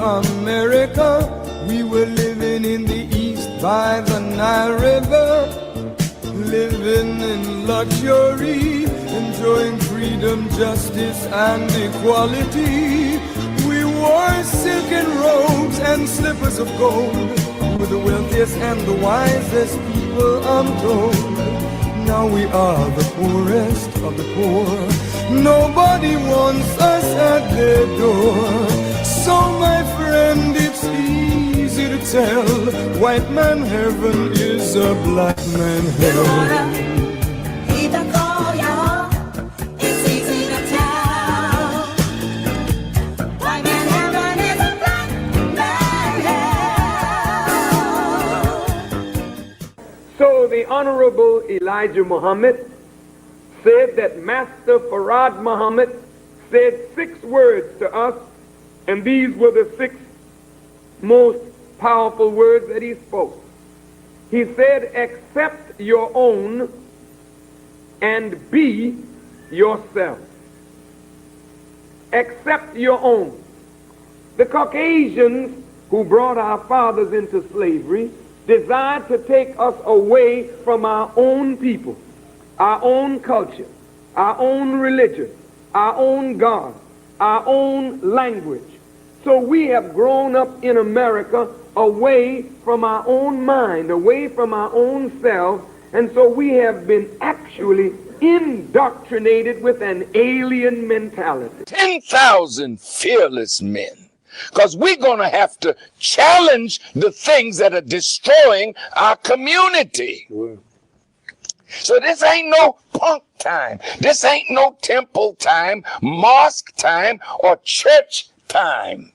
America. We were living in the east by the Nile River, living in luxury, enjoying freedom, justice, and equality. We wore silken robes and slippers of gold. We were the wealthiest and the wisest people untold. Now we are the poorest of the poor. Nobody wants us at their door. So my friend, it's easy to tell, white man heaven is a black man hell. It's easy to tell, white man heaven is a black man hell. So the Honorable Elijah Muhammad said that Master Farad Muhammad said 6 words to us, and these were the 6 most powerful words that he spoke. He said, accept your own and be yourself. Accept your own. The Caucasians who brought our fathers into slavery desired to take us away from our own people, our own culture, our own religion, our own God, our own language. So we have grown up in America away from our own mind, away from our own selves, and so we have been actually indoctrinated with an alien mentality. 10,000 fearless men, because we're going to have to challenge the things that are destroying our community. So this ain't no punk time. This ain't no temple time, mosque time, or church time.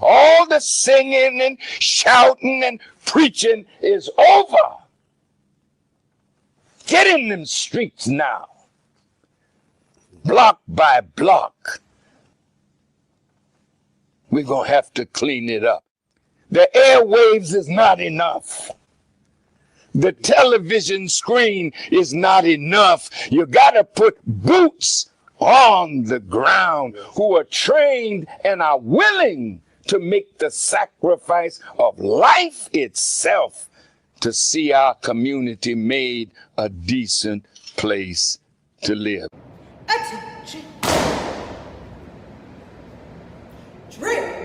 All the singing and shouting and preaching is over. Get in them streets now, block by block. We're going to have to clean it up. The airwaves is not enough. The television screen is not enough. You got to put boots on the ground who are trained and are willing to make the sacrifice of life itself to see our community made a decent place to live. Attention. Drill.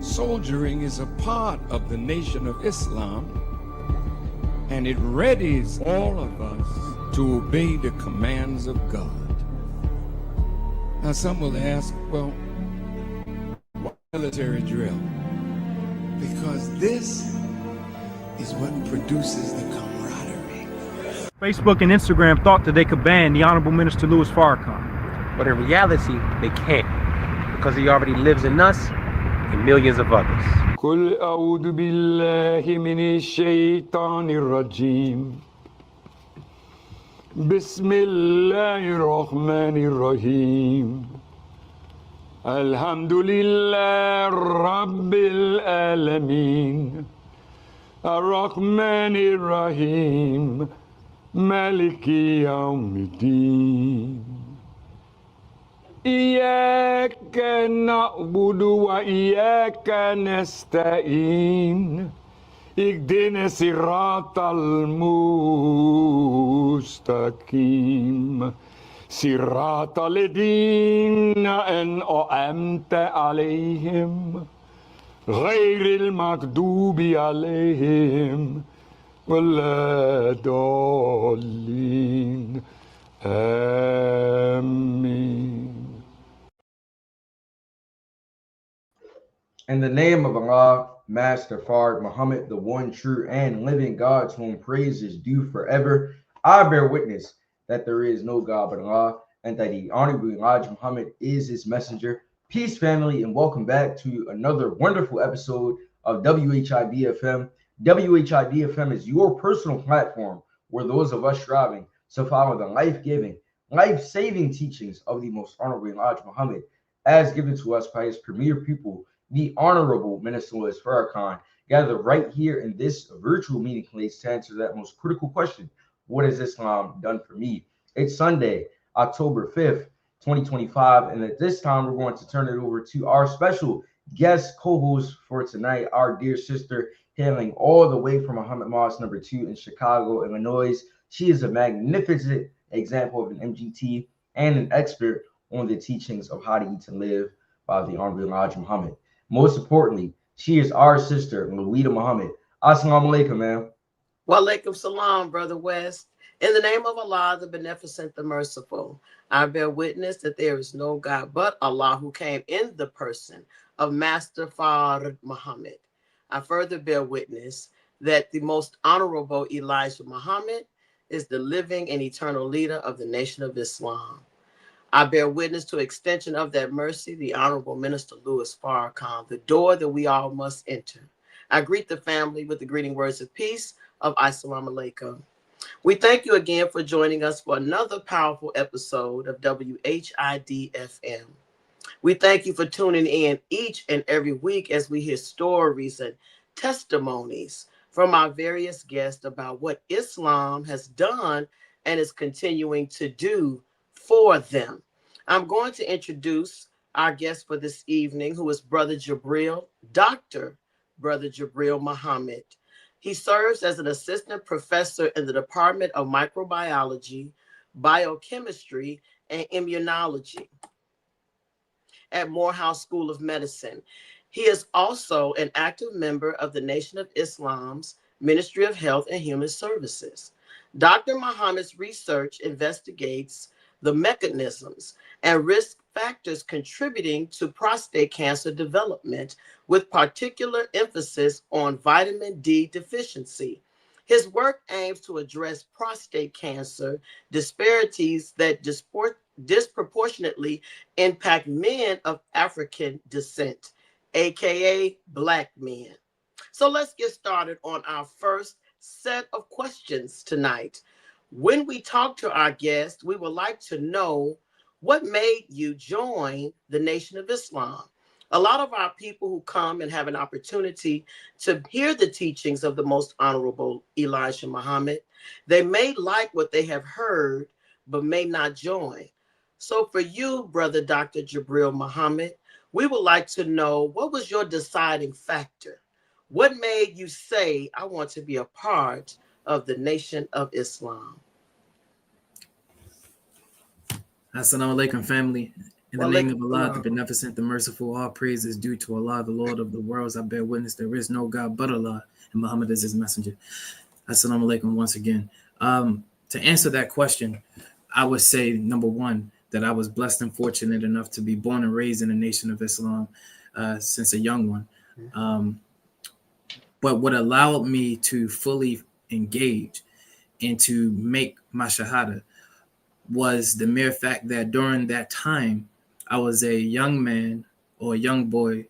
Soldiering is a part of the Nation of Islam, and it readies all of us to obey the commands of God. Now some will ask, well, why military drill? Because this is what produces the camaraderie. Facebook and Instagram thought that they could ban the Honorable Minister Louis Farrakhan. But in reality, they can't, because he already lives in us and millions of others. قل أعوذ بالله من الشيطان الرجيم بسم الله الرحمن الرحيم الحمد لله رب العالمين الرحمن الرحيم مالك يوم الدين إياك نعبد وإياك نستعين اهدنا الصراط المستقيم صراط الذين أنعمت عليهم غير المغضوب عليهم ولا الضالين آمين. In the name of Allah, Master Fard Muhammad, the one true and living God, to whom praise is due forever. I bear witness that there is no God but Allah, and that the Honorable Elijah Muhammad is his messenger. Peace, family, and welcome back to another wonderful episode of WHID-FM. WHID-FM is your personal platform where those of us striving to follow the life-giving, life-saving teachings of the most honorable Elijah Muhammad, as given to us by his premier pupil, the Honorable Minister Louis Farrakhan, gather right here in this virtual meeting place to answer that most critical question: what has Islam done for me? It's Sunday, October 5th, 2025, and at this time, we're going to turn it over to our special guest co-host for tonight, our dear sister, hailing all the way from Muhammad Mosque number 2 in Chicago, Illinois. She is a magnificent example of an MGT and an expert on the teachings of how to eat and live by the Honorable Elijah Muhammad. Most importantly, she is our sister, Louida Muhammad. Assalamu alaikum, ma'am. Wa alaikum salam, Brother West. In the name of Allah, the Beneficent, the Merciful, I bear witness that there is no God but Allah, who came in the person of Master Fard Muhammad. I further bear witness that the most honorable Elijah Muhammad is the living and eternal leader of the nation of Islam. I bear witness to extension of that mercy, the Honorable Minister Louis Farrakhan, the door that we all must enter. I greet the family with the greeting words of peace of Assalamu alaikum. We thank you again for joining us for another powerful episode of WHID-FM. We thank you for tuning in each and every week as we hear stories and testimonies from our various guests about what Islam has done and is continuing to do for them. I'm going to introduce our guest for this evening, who is Brother Jabril, Dr. Brother Jabril Muhammad. He serves as an assistant professor in the Department of Microbiology, Biochemistry, and Immunology at Morehouse School of Medicine. He is also an active member of the Nation of Islam's Ministry of Health and Human Services. Dr. Muhammad's research investigates the mechanisms and risk factors contributing to prostate cancer development, with particular emphasis on vitamin D deficiency. His work aims to address prostate cancer disparities that disproportionately impact men of African descent, aka Black men. So let's get started on our first set of questions tonight. When we talk to our guests, we would like to know what made you join the Nation of Islam. A lot of our people who come and have an opportunity to hear the teachings of the most honorable Elijah Muhammad, they may like what they have heard, but may not join. So for you, Brother Dr. Jabril Muhammad, we would like to know, what was your deciding factor? What made you say, I want to be a part of the Nation of Islam? Assalamu alaikum, family. In the name of Allah, the Beneficent, the Merciful, all praise is due to Allah, the Lord of the worlds. I bear witness there is no God but Allah, and Muhammad is his messenger. Assalamu alaikum once again. To answer that question, I would say, number one, that I was blessed and fortunate enough to be born and raised in the Nation of Islam since a young one. But what allowed me to fully engage and to make my shahada was the mere fact that during that time, I was a young man or a young boy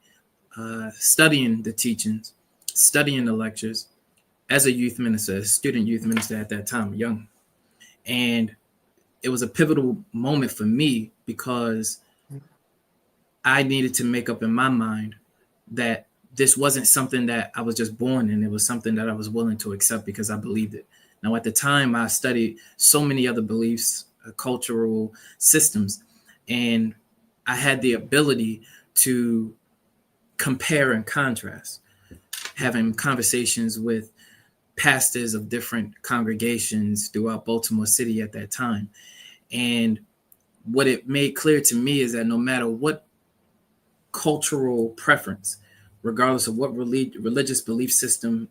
studying the teachings, studying the lectures as a youth minister, a student youth minister at that time, young. And it was a pivotal moment for me because I needed to make up in my mind that this wasn't something that I was just born in. It was something that I was willing to accept because I believed it. Now, at the time, I studied so many other beliefs, cultural systems, and I had the ability to compare and contrast, having conversations with pastors of different congregations throughout Baltimore City at that time. And what it made clear to me is that no matter what cultural preference, regardless of what religious belief system,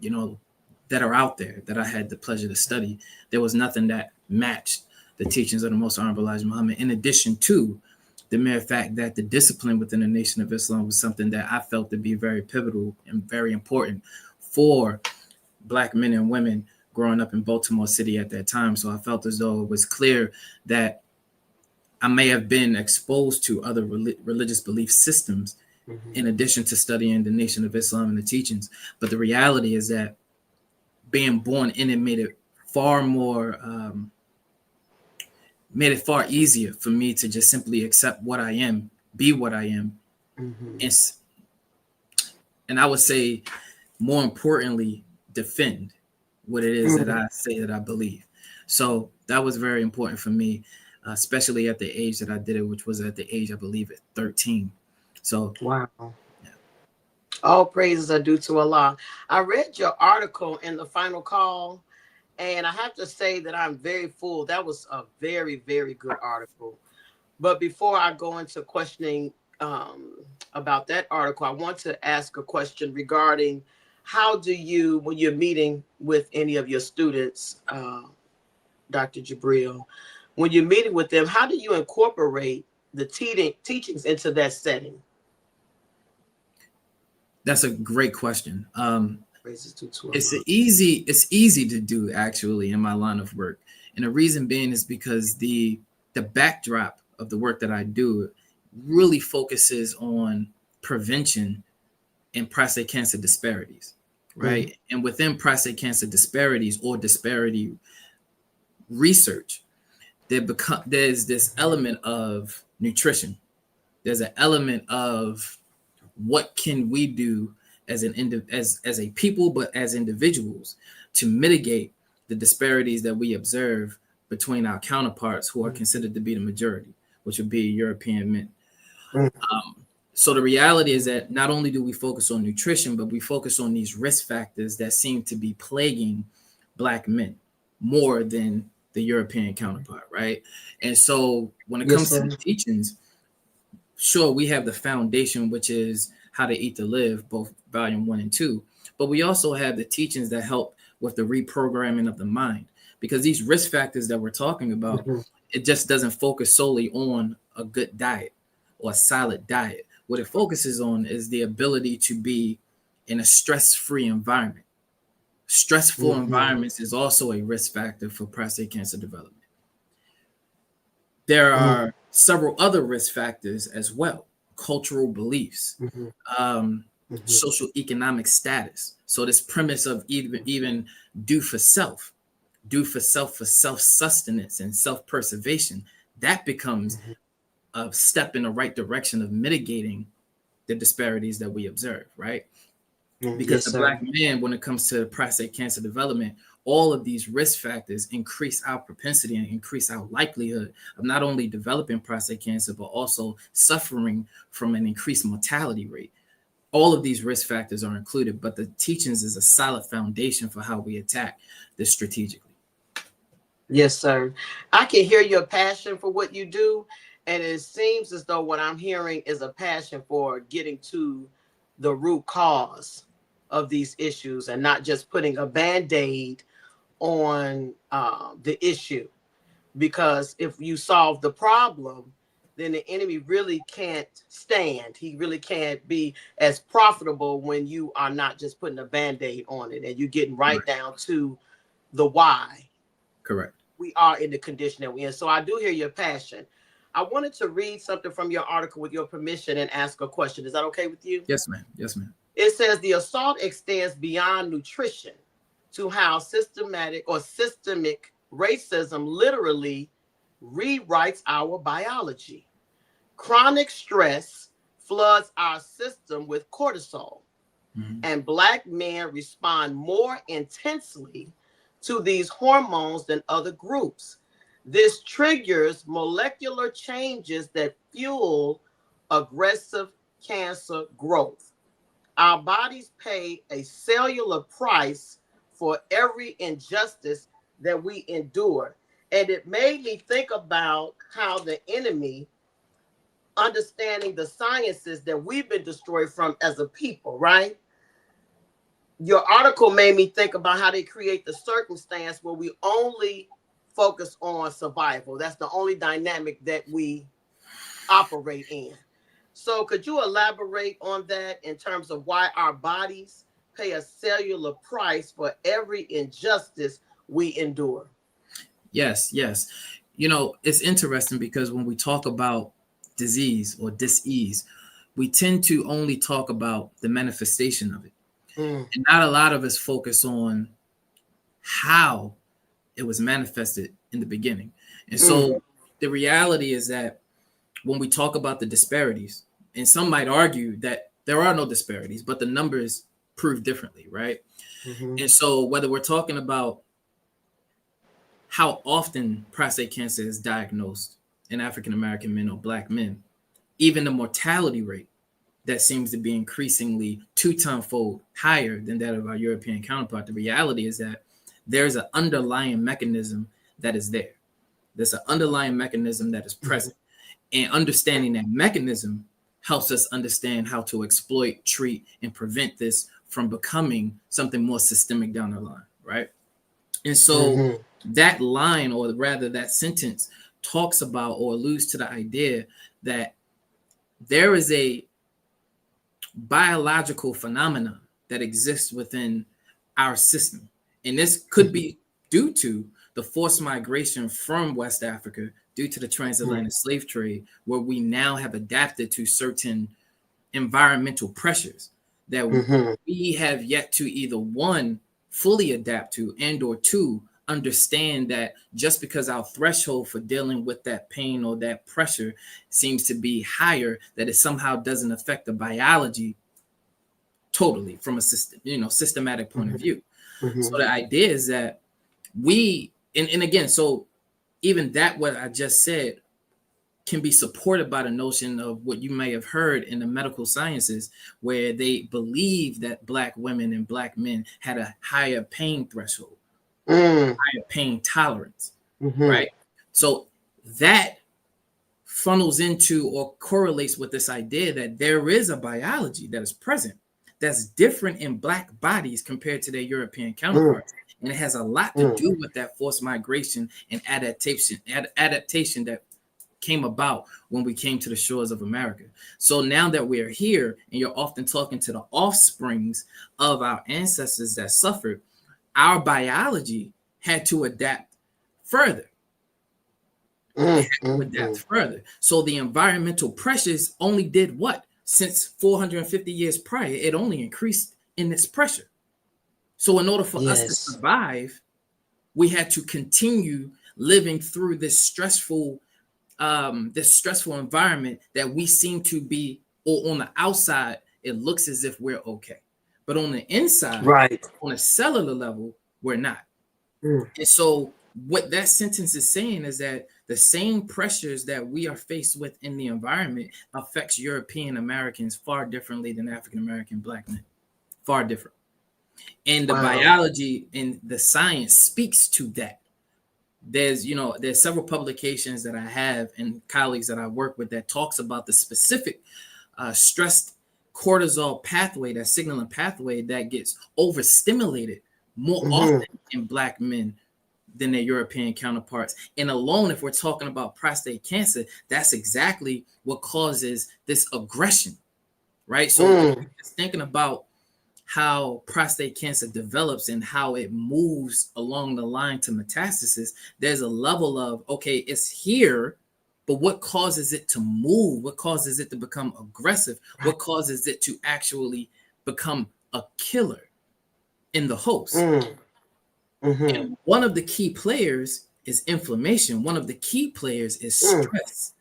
that are out there that I had the pleasure to study, there was nothing that matched the teachings of the most honorable Elijah Muhammad, in addition to the mere fact that the discipline within the Nation of Islam was something that I felt to be very pivotal and very important for Black men and women growing up in Baltimore City at that time. So I felt as though it was clear that I may have been exposed to other religious belief systems in addition to studying the Nation of Islam and the teachings. But the reality is that being born in it made it far easier for me to just simply accept what I am, be what I am. And I would say, more importantly, defend what it is that I say that I believe. So that was very important for me, especially at the age that I did it, which was at the age, I believe, at 13. So wow. Yeah. All praises are due to Allah. I read your article in the final call, and I have to say that I'm very full. That was a very, very good article. But before I go into questioning about that article, I want to ask a question regarding how do you, when you're meeting with any of your students, Dr. Jabril, when you're meeting with them, how do you incorporate the teachings into that setting? That's a great question. It's easy to do, actually, in my line of work. And the reason being is because the backdrop of the work that I do really focuses on prevention and prostate cancer disparities, right? And within prostate cancer disparities or disparity research, there's this element of nutrition. There's an element of what can we do as a people, but as individuals, to mitigate the disparities that we observe between our counterparts who are considered to be the majority, which would be European men. So the reality is that not only do we focus on nutrition, but we focus on these risk factors that seem to be plaguing Black men more than the European counterpart, right? And so when it comes to the teachings, sure, we have the foundation, which is How to Eat to Live, both volume 1 and 2, but we also have the teachings that help with the reprogramming of the mind, because these risk factors that we're talking about, it just doesn't focus solely on a good diet or a solid diet. What it focuses on is the ability to be in a stress-free environment. Stressful environments is also a risk factor for prostate cancer development. There are several other risk factors as well: cultural beliefs, social economic status. So this premise of even do for self for self-sustenance and self-preservation, that becomes a step in the right direction of mitigating the disparities that we observe, right? Because the Black man, when it comes to prostate cancer development, all of these risk factors increase our propensity and increase our likelihood of not only developing prostate cancer, but also suffering from an increased mortality rate. All of these risk factors are included, but the teachings is a solid foundation for how we attack this strategically. Yes, sir. I can hear your passion for what you do. And it seems as though what I'm hearing is a passion for getting to the root cause of these issues and not just putting a Band-Aid on the issue. Because if you solve the problem, then the enemy really can't stand. He really can't be as profitable when you are not just putting a Band-Aid on it and you're getting right down to the why. Correct. We are in the condition that we're in. So I do hear your passion. I wanted to read something from your article with your permission and ask a question. Is that okay with you? Yes, ma'am. Yes, ma'am. It says the assault extends beyond nutrition to how systemic racism literally rewrites our biology. Chronic stress floods our system with cortisol, and Black men respond more intensely to these hormones than other groups. This triggers molecular changes that fuel aggressive cancer growth. Our bodies pay a cellular price for every injustice that we endure. And it made me think about how the enemy, understanding the sciences that we've been destroyed from as a people, right? Your article made me think about how they create the circumstance where we only focus on survival. That's the only dynamic that we operate in. So could you elaborate on that in terms of why our bodies pay a cellular price for every injustice we endure? Yes, yes. You know, it's interesting because when we talk about disease or dis-ease, we tend to only talk about the manifestation of it. And not a lot of us focus on how it was manifested in the beginning. And so the reality is that when we talk about the disparities, and some might argue that there are no disparities, but the numbers prove differently, right? And so whether we're talking about how often prostate cancer is diagnosed in African American men or Black men, even the mortality rate that seems to be increasingly 2-fold higher than that of our European counterpart. The reality is that there's an underlying mechanism that is there. There's an underlying mechanism that is present. And understanding that mechanism helps us understand how to exploit, treat, and prevent this from becoming something more systemic down the line, right? And so that line, or rather that sentence, talks about or alludes to the idea that there is a biological phenomenon that exists within our system. And this could be due to the forced migration from West Africa due to the transatlantic slave trade, where we now have adapted to certain environmental pressures that we have yet to either one, fully adapt to, and or two, understand that just because our threshold for dealing with that pain or that pressure seems to be higher, that it somehow doesn't affect the biology totally from a system, systematic point of view. So the idea is that we, and again, so even that, what I just said, can be supported by the notion of what you may have heard in the medical sciences, where they believe that Black women and Black men had a higher pain threshold, higher pain tolerance, right? So that funnels into or correlates with this idea that there is a biology that is present that's different in Black bodies compared to their European counterparts. And it has a lot to do with that forced migration and adaptation that came about when we came to the shores of America. So now that we're here, and you're often talking to the offsprings of our ancestors that suffered, our biology had to adapt further. So the environmental pressures only did what? Since 450 years prior, it only increased in this pressure. So in order for us to survive, we had to continue living through this stressful environment that we seem to be, or on the outside, it looks as if we're okay. But on the inside, on a cellular level, we're not. And so what that sentence is saying is that the same pressures that we are faced with in the environment affects European Americans far differently than African American Black men, far different. And the biology and the science speaks to that. There's several publications that I have and colleagues that I work with that talks about the specific stress cortisol pathway, that signaling pathway that gets overstimulated more often in Black men than their European counterparts. And alone, if we're talking about prostate cancer, that's exactly what causes this aggression, right? So just thinking about how prostate cancer develops and how it moves along the line to metastasis, there's a level of, okay, it's here, but what causes it to move? What causes it to become aggressive? What causes it to actually become a killer in the host? And one of the key players is inflammation. One of the key players is stress.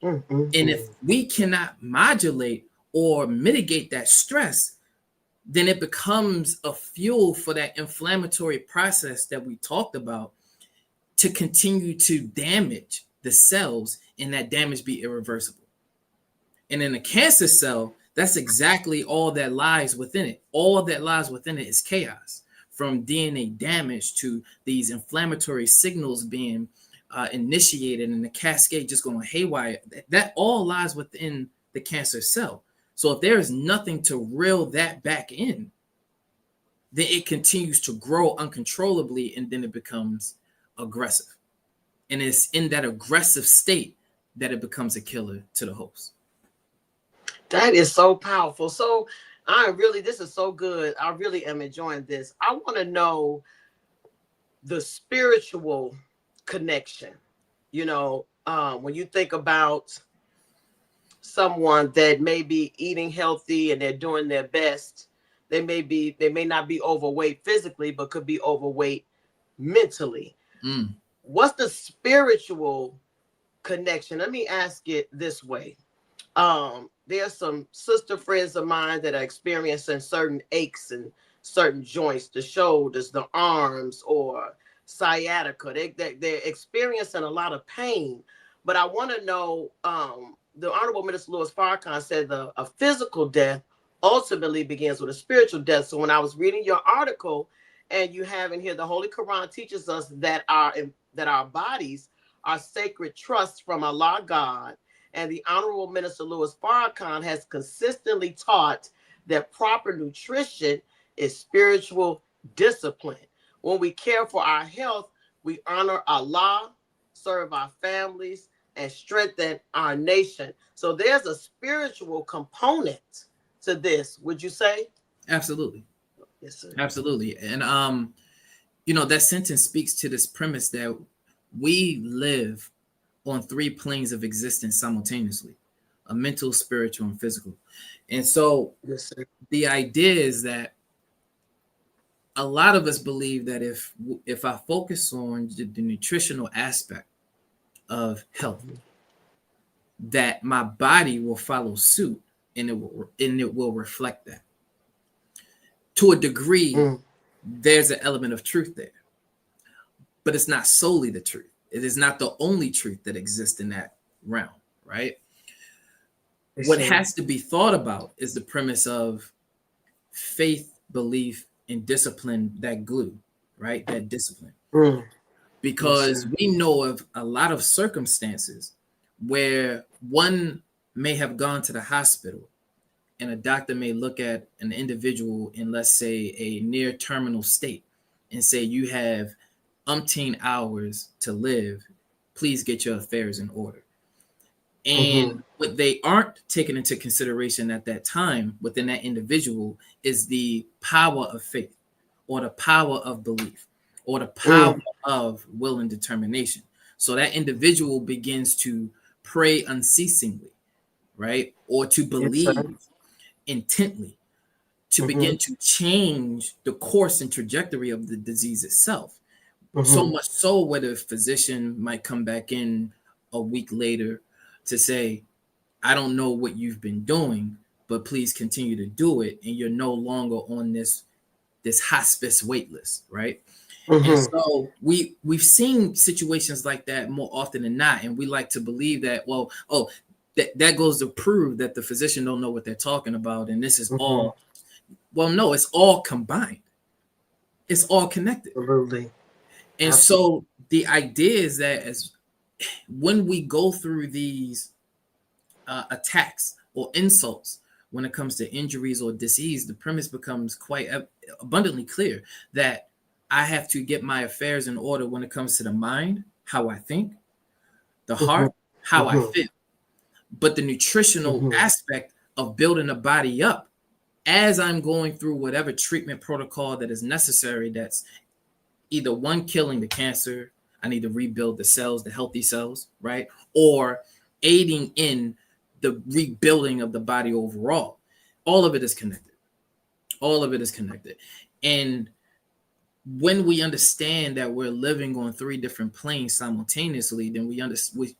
And if we cannot modulate or mitigate that stress, then it becomes a fuel for that inflammatory process that we talked about to continue to damage the cells, and that damage be irreversible. And in a cancer cell, that's exactly all that lies within it. All that lies within it is chaos, from DNA damage to these inflammatory signals being initiated and the cascade just going haywire. That all lies within the cancer cell. So if there is nothing to reel that back in, then it continues to grow uncontrollably, and then it becomes aggressive. And it's in that aggressive state that it becomes a killer to the host. That is so powerful. So this is so good. I really am enjoying this. I want to know the spiritual connection. You know, when you think about someone that may be eating healthy and they're doing their best, they may not be overweight physically, but could be overweight mentally. What's the spiritual connection? Let me ask it this way. There's some sister friends of mine that are experiencing certain aches and certain joints, the shoulders, the arms, or sciatica. They're experiencing a lot of pain. But I want to know, the Honorable Minister Louis Farrakhan said a physical death ultimately begins with a spiritual death. So when I was reading your article, and you have in here, the Holy Quran teaches us that our bodies are sacred trusts from Allah God. And the Honorable Minister Louis Farrakhan has consistently taught that proper nutrition is spiritual discipline. When we care for our health, we honor Allah, serve our families, and strengthen our nation. So there's a spiritual component to this, would you say? Absolutely. Yes, sir. Absolutely. And that sentence speaks to this premise that we live on 3 planes of existence simultaneously: a mental, spiritual, and physical. And so yes, sir, the idea is that a lot of us believe that if I focus on the nutritional aspect of health, that my body will follow suit and it will reflect that. To a degree, there's an element of truth there, but it's not solely the truth. It is not the only truth that exists in that realm, right? What has to be thought about is the premise of faith, belief, and discipline, that glue, right? That discipline. Because we know of a lot of circumstances where one may have gone to the hospital and a doctor may look at an individual in, let's say, a near terminal state and say, you have umpteen hours to live. Please get your affairs in order. And what they aren't taking into consideration at that time within that individual is the power of faith, or the power of belief, or the power of will and determination. So that individual begins to pray unceasingly, right? Or to believe intently, to begin to change the course and trajectory of the disease itself. So much so where the physician might come back in a week later to say, I don't know what you've been doing, but please continue to do it. And you're no longer on this hospice wait list, right? And so we've seen situations like that more often than not. And we like to believe that, that goes to prove that the physician don't know what they're talking about. And this is all, no, it's all combined. It's all connected. Absolutely. And so the idea is that when we go through these attacks or insults, when it comes to injuries or disease, the premise becomes quite abundantly clear that I have to get my affairs in order when it comes to the mind, how I think, the heart, how I feel, but the nutritional aspect of building a body up as I'm going through whatever treatment protocol that is necessary. That's either one, killing the cancer, I need to rebuild the cells, the healthy cells, right? Or aiding in the rebuilding of the body overall. All of it is connected. All of it is connected. And when we understand that we're living on 3 different planes simultaneously, then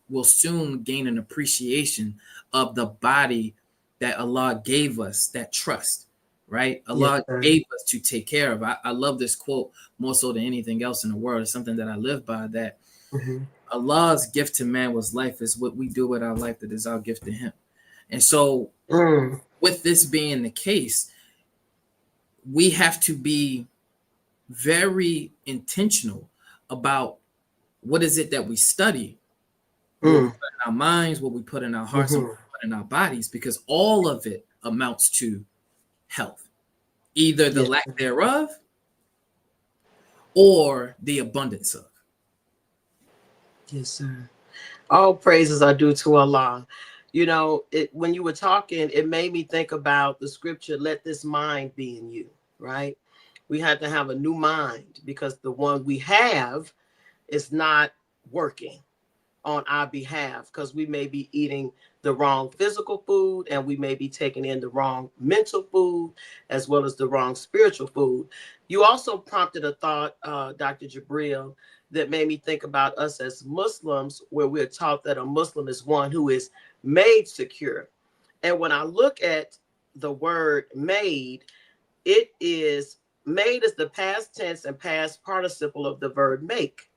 we'll soon gain an appreciation of the body that Allah gave us, that trust, right? Allah gave us to take care of. I love this quote more so than anything else in the world. It's something that I live by, that Allah's gift to man was life, is what we do with our life that is our gift to him. And so with this being the case, we have to be very intentional about what is it that we study, what we put in our minds, what we put in our hearts, and what we put in our bodies, because all of it amounts to health, either the lack thereof or the abundance of. Yes, sir. All praises are due to Allah. You know, when you were talking, it made me think about the scripture, let this mind be in you, right? We had to have a new mind because the one we have is not working on our behalf, because we may be eating the wrong physical food and we may be taking in the wrong mental food as well as the wrong spiritual food. You also prompted a thought, Dr. Jabril, that made me think about us as Muslims, where we're taught that a Muslim is one who is made secure. And when I look at the word made, it is made is the past tense and past participle of the verb make,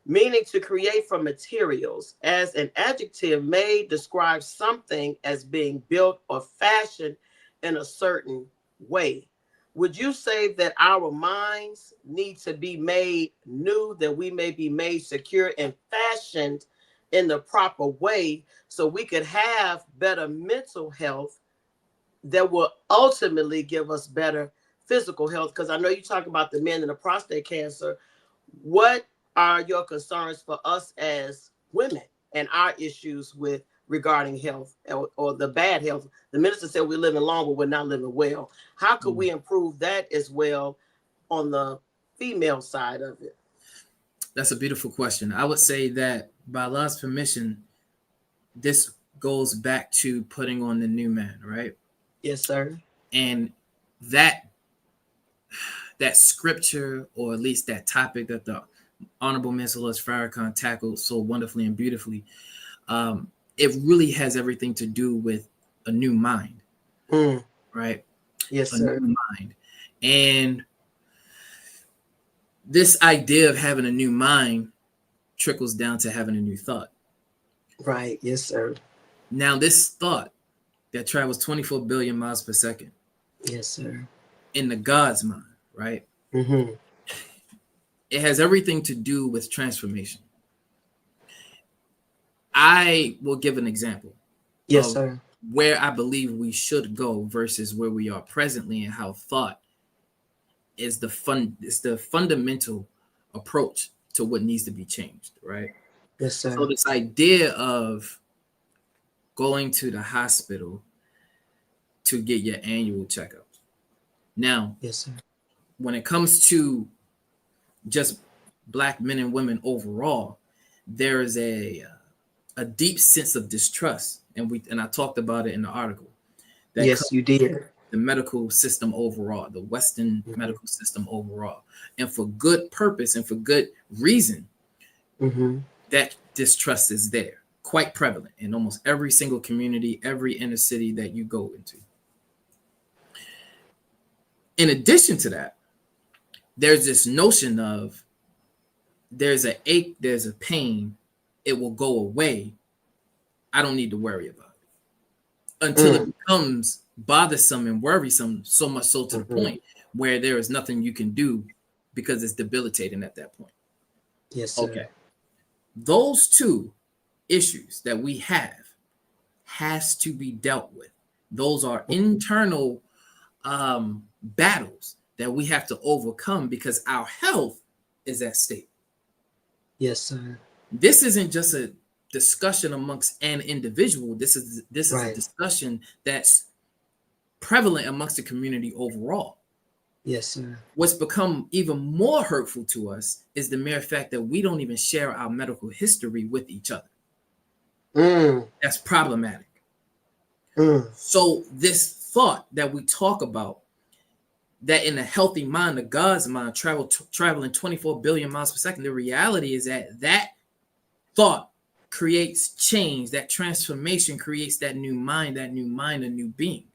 meaning to create from materials. As an adjective, made describes something as being built or fashioned in a certain way. Would you say that our minds need to be made new, that we may be made secure and fashioned in the proper way so we could have better mental health that will ultimately give us better physical health? Because I know you talk about the men and the prostate cancer. What are your concerns for us as women and our issues with regarding health, or the bad health? The minister said we're living long, but we're not living well. How could we improve that as well on the female side of it? That's a beautiful question. I would say that by Allah's permission, this goes back to putting on the new man, right? Yes, sir. And that scripture, or at least that topic that the Honorable Minister Farrakhan tackled so wonderfully and beautifully, it really has everything to do with a new mind, right? Yes, a sir. New mind. And this idea of having a new mind trickles down to having a new thought. Right. Yes, sir. Now, this thought that travels 24 billion miles per second. Yes, sir. In the God's mind, right? Mm-hmm. It has everything to do with transformation. I will give an example. Yes, sir. Where I believe we should go versus where we are presently, and how thought is the fundamental approach to what needs to be changed, right? Yes, sir. So this idea of going to the hospital to get your annual checkup. Now, yes, sir. When it comes to just Black men and women overall, there is a deep sense of distrust, and I talked about it in the article. Yes, you did. The medical system overall, the Western medical system overall, and for good purpose and for good reason, that distrust is there, quite prevalent in almost every single community, every inner city that you go into. In addition to that, there's this notion of there's an ache, there's a pain, it will go away. I don't need to worry about it until it becomes bothersome and worrisome, so much so to the point where there is nothing you can do because it's debilitating at that point. Yes, sir. Okay. Those two issues that we have has to be dealt with. Those are internal battles that we have to overcome because our health is at stake. Yes, sir. This isn't just a discussion amongst an individual. This is a discussion that's prevalent amongst the community overall. Yes, sir. What's become even more hurtful to us is the mere fact that we don't even share our medical history with each other. That's problematic. So this thought that we talk about, that in a healthy mind, the God's mind, traveling 24 billion miles per second, the reality is that thought creates change. That transformation creates that new mind, a new being.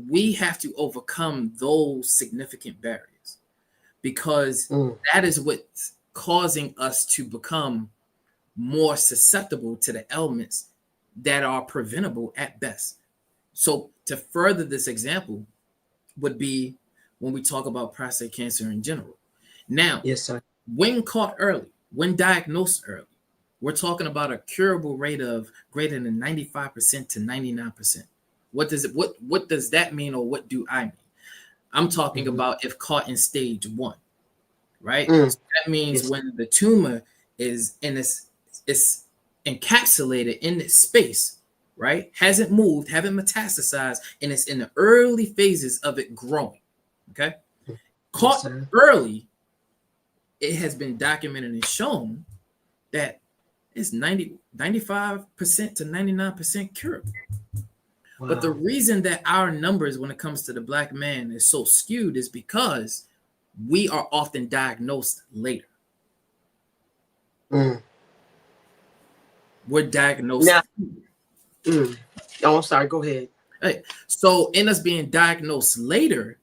We have to overcome those significant barriers because that is what's causing us to become more susceptible to the ailments that are preventable at best. So to further this example would be when we talk about prostate cancer in general. Now, yes, sir. When caught early, when diagnosed early, we're talking about a curable rate of greater than 95% to 99%. What does that mean, or what do I mean? I'm talking about if caught in stage 1, right? So that means when the tumor is encapsulated in this space, right? Hasn't moved, haven't metastasized, and it's in the early phases of it growing. Okay. Caught early, it has been documented and shown that it's 95% to 99% curable. Wow. But the reason that our numbers when it comes to the black man is so skewed is because we are often diagnosed later. We're diagnosed. Now, Oh, I'm sorry. Go ahead. Right. So in us being diagnosed later,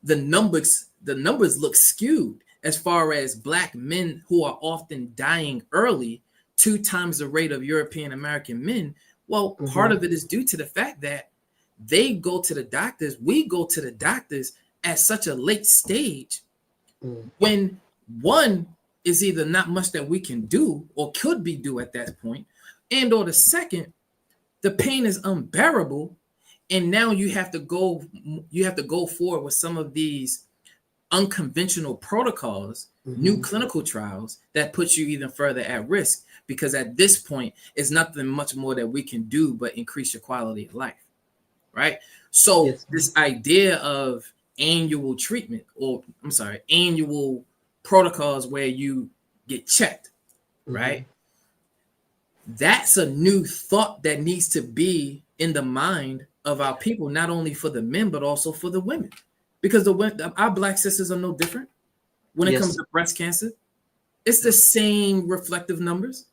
the numbers look skewed as far as black men who are often dying early, 2 times the rate of European American men. Well, part of it is due to the fact that they go to the doctors. We go to the doctors at such a late stage when one is either not much that we can do or could be due at that point, and or the second, the pain is unbearable, and now you have to go forward with some of these unconventional protocols, new clinical trials that puts you even further at risk, because at this point, it's nothing much more that we can do but increase your quality of life, right? So this idea of annual treatment, or I'm sorry, annual protocols where you get checked, right? That's a new thought that needs to be in the mind of our people, not only for the men, but also for the women. Because our black sisters are no different when it comes to breast cancer. It's the same reflective numbers,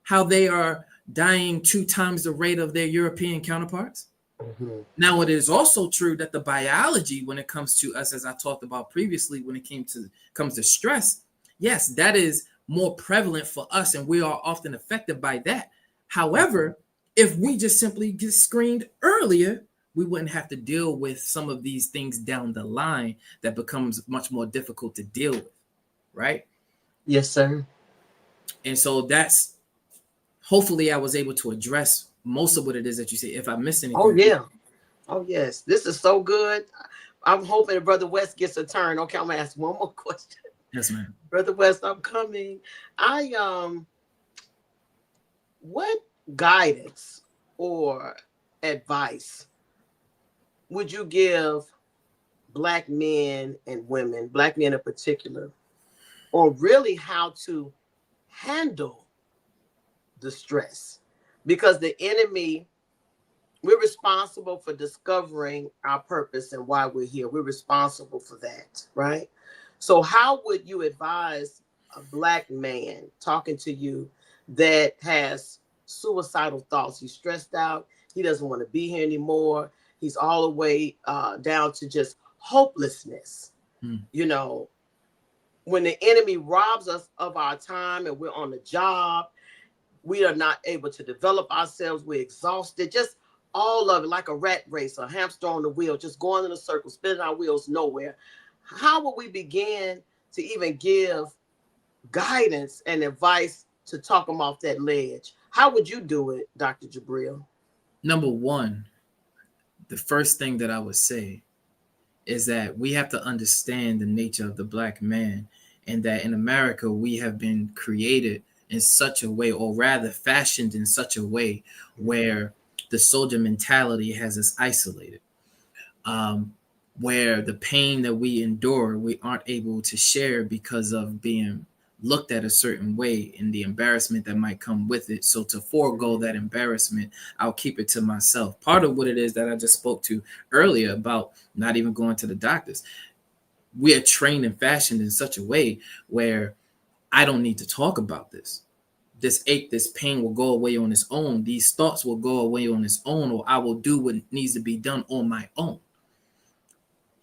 how they are dying 2 times the rate of their European counterparts. Now, it is also true that the biology, when it comes to us, as I talked about previously, when it comes to stress, yes, that is more prevalent for us, and we are often affected by that. However, if we just simply get screened earlier, we wouldn't have to deal with some of these things down the line that becomes much more difficult to deal with, right? Yes, sir. And so that's, hopefully I was able to address most of what it is that you say. If I missed anything. Oh, yeah. Oh, yes. This is so good. I'm hoping that Brother West gets a turn. Okay, I'm going to ask one more question. Yes, ma'am. Brother West, I'm coming. What guidance or advice would you give black men and women, black men in particular, on really how to handle the stress? Because the enemy, we're responsible for discovering our purpose and why we're here. We're responsible for that, right? So how would you advise a black man talking to you that has suicidal thoughts? He's stressed out. He doesn't want to be here anymore. He's all the way down to just hopelessness. You know, when the enemy robs us of our time and we're on the job, we are not able to develop ourselves. We're exhausted. Just all of it, like a rat race, a hamster on the wheel, just going in a circle, spinning our wheels nowhere. How will we begin to even give guidance and advice to talk them off that ledge? How would you do it, Dr. Jabril? Number one, the first thing that I would say is that we have to understand the nature of the black man, and that in America, we have been created in such a way, or rather fashioned in such a way, where the soldier mentality has us isolated. Where the pain that we endure, we aren't able to share because of being looked at a certain way and the embarrassment that might come with it. So to forego that embarrassment, I'll keep it to myself. Part of what it is that I just spoke to earlier about not even going to the doctors, we are trained and fashioned in such a way where I don't need to talk about this. This ache, this pain will go away on its own. These thoughts will go away on its own, or I will do what needs to be done on my own.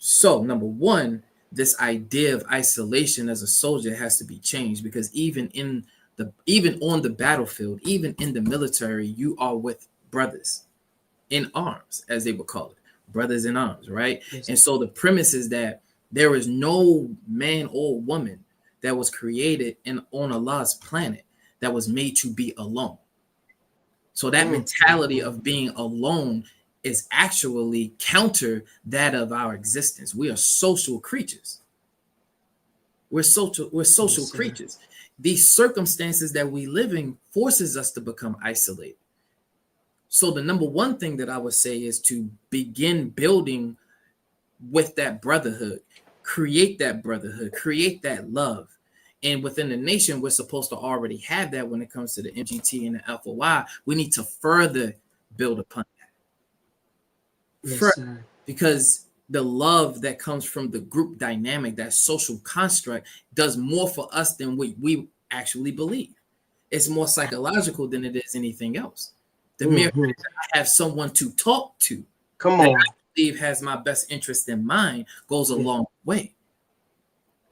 So, number one, this idea of isolation as a soldier has to be changed, because even on the battlefield, even in the military, you are with brothers in arms, as they would call it, brothers in arms, right? Yes. And so the premise is that there is no man or woman that was created on Allah's planet that was made to be alone. So that mentality of being alone is actually counter that of our existence. We are social creatures. We're social creatures. these circumstances that we live in forces us to become isolated. So the number one thing that I would say is to begin building with that brotherhood, create that brotherhood, create that love. And within the nation, we're supposed to already have that when it comes to the MGT and the Alpha Y. We need to further build upon that. Yes, sir. Because the love that comes from the group dynamic, that social construct, does more for us than we actually believe. It's more psychological than it is anything else. The mere fact that I have someone to talk to, come on, I believe has my best interest in mind, goes a long way.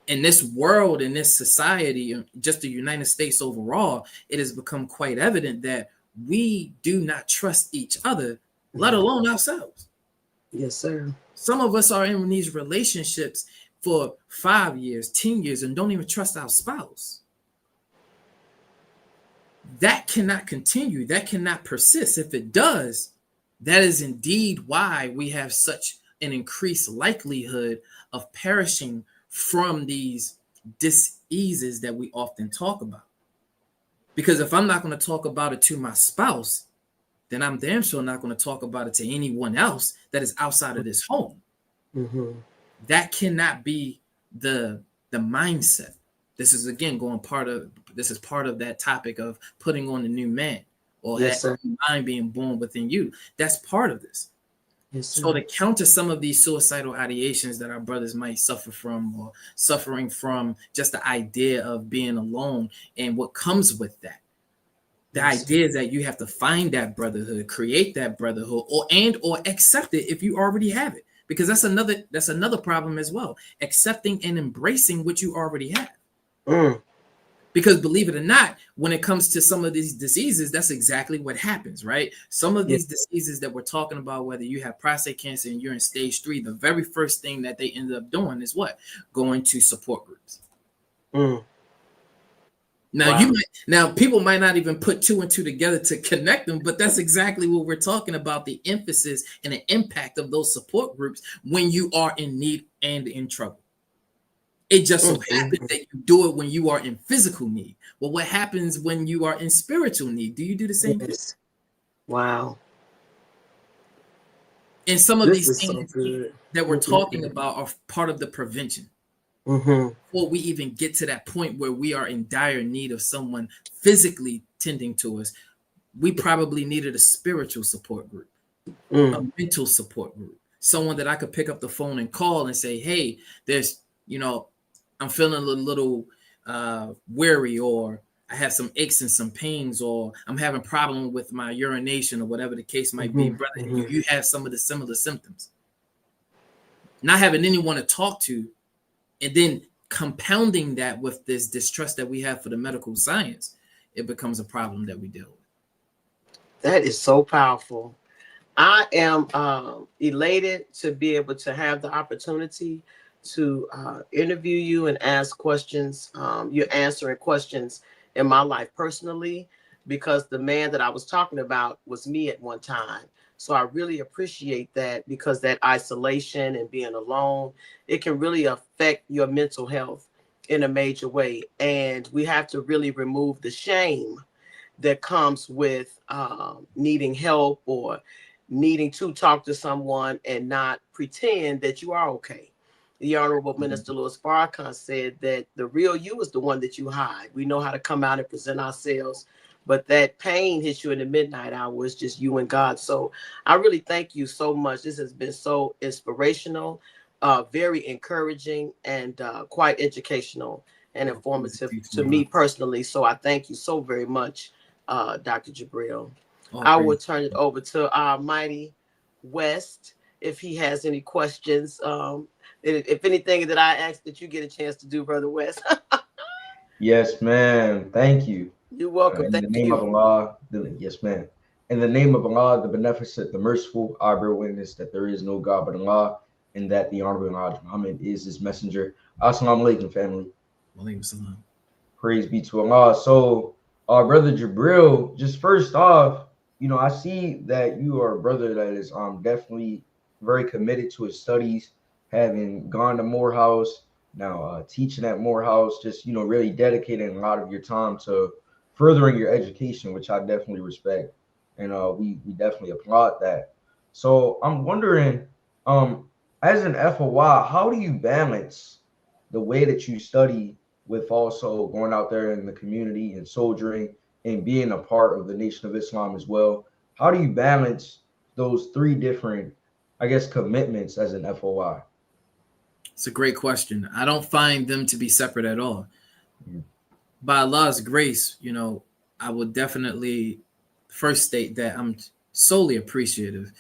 In this world, in this society, just the United States overall, it has become quite evident that we do not trust each other, let alone ourselves. Yes, sir. Some of us are in these relationships for 5 years, 10 years, and don't even trust our spouse. That cannot continue. That cannot persist. If it does, that is indeed why we have such an increased likelihood of perishing from these diseases that we often talk about. Because if I'm not going to talk about it to my spouse, then I'm damn sure not going to talk about it to anyone else that is outside of this home. That cannot be the mindset. This is again part of that topic of putting on the new man, or that mind being born within you. That's part of this. Yes, so to counter some of these suicidal ideations that our brothers might suffer from, or suffering from just the idea of being alone and what comes with that. The idea is that you have to find that brotherhood, create that brotherhood, or accept it if you already have it. Because that's another problem as well. Accepting and embracing what you already have. Because believe it or not, when it comes to some of these diseases, that's exactly what happens, right? Some of these diseases that we're talking about, whether you have prostate cancer and you're in stage 3, the very first thing that they end up doing is what? Going to support groups. Now, people might not even put 2 and 2 together to connect them, but that's exactly what we're talking about, the emphasis and the impact of those support groups when you are in need and in trouble. It just so happens that you do it when you are in physical need. Well, what happens when you are in spiritual need? Do you do the same thing? Wow. And some of these things that we're talking about are part of the prevention. Before we even get to that point where we are in dire need of someone physically tending to us, we probably needed a spiritual support group, a mental support group, someone that I could pick up the phone and call and say, hey, there's, I'm feeling a little weary, or I have some aches and some pains, or I'm having a problem with my urination, or whatever the case might be. Brother, you have some of the similar symptoms. Not having anyone to talk to, and then compounding that with this distrust that we have for the medical science, it becomes a problem that we deal with. That is so powerful. I am elated to be able to have the opportunity to interview you and ask questions. You're answering questions in my life personally, because the man that I was talking about was me at one time. So I really appreciate that, because that isolation and being alone, it can really affect your mental health in a major way. And we have to really remove the shame that comes with needing help or needing to talk to someone and not pretend that you are okay. The Honorable Minister Louis Farrakhan said that the real you is the one that you hide. We know how to come out and present ourselves, but that pain hits you in the midnight hour is just you and God. So I really thank you so much. This has been so inspirational, very encouraging, and quite educational and informative to me personally. So I thank you so very much, Dr. Jabril. I will turn it over to our mighty West if he has any questions. If anything that I ask that you get a chance to do, Brother West. Yes, ma'am. Thank you. You're welcome. In the name of Allah, yes, ma'am. In the name of Allah, the Beneficent, the Merciful, I bear witness that there is no God but Allah, and that the Honorable Elijah Muhammad is his messenger. Assalamu alaikum, family. Walaikum salam. Praise be to Allah. So, Brother Jabril, just first off, I see that you are a brother that is definitely very committed to his studies, having gone to Morehouse, now teaching at Morehouse, just, really dedicating a lot of your time to furthering your education, which I definitely respect. And we definitely applaud that. So I'm wondering, as an FOI, how do you balance the way that you study with also going out there in the community and soldiering and being a part of the Nation of Islam as well? How do you balance those three different, I guess, commitments as an FOI? It's a great question. I don't find them to be separate at all. Mhm. By Allah's grace, I would definitely first state that I'm solely appreciative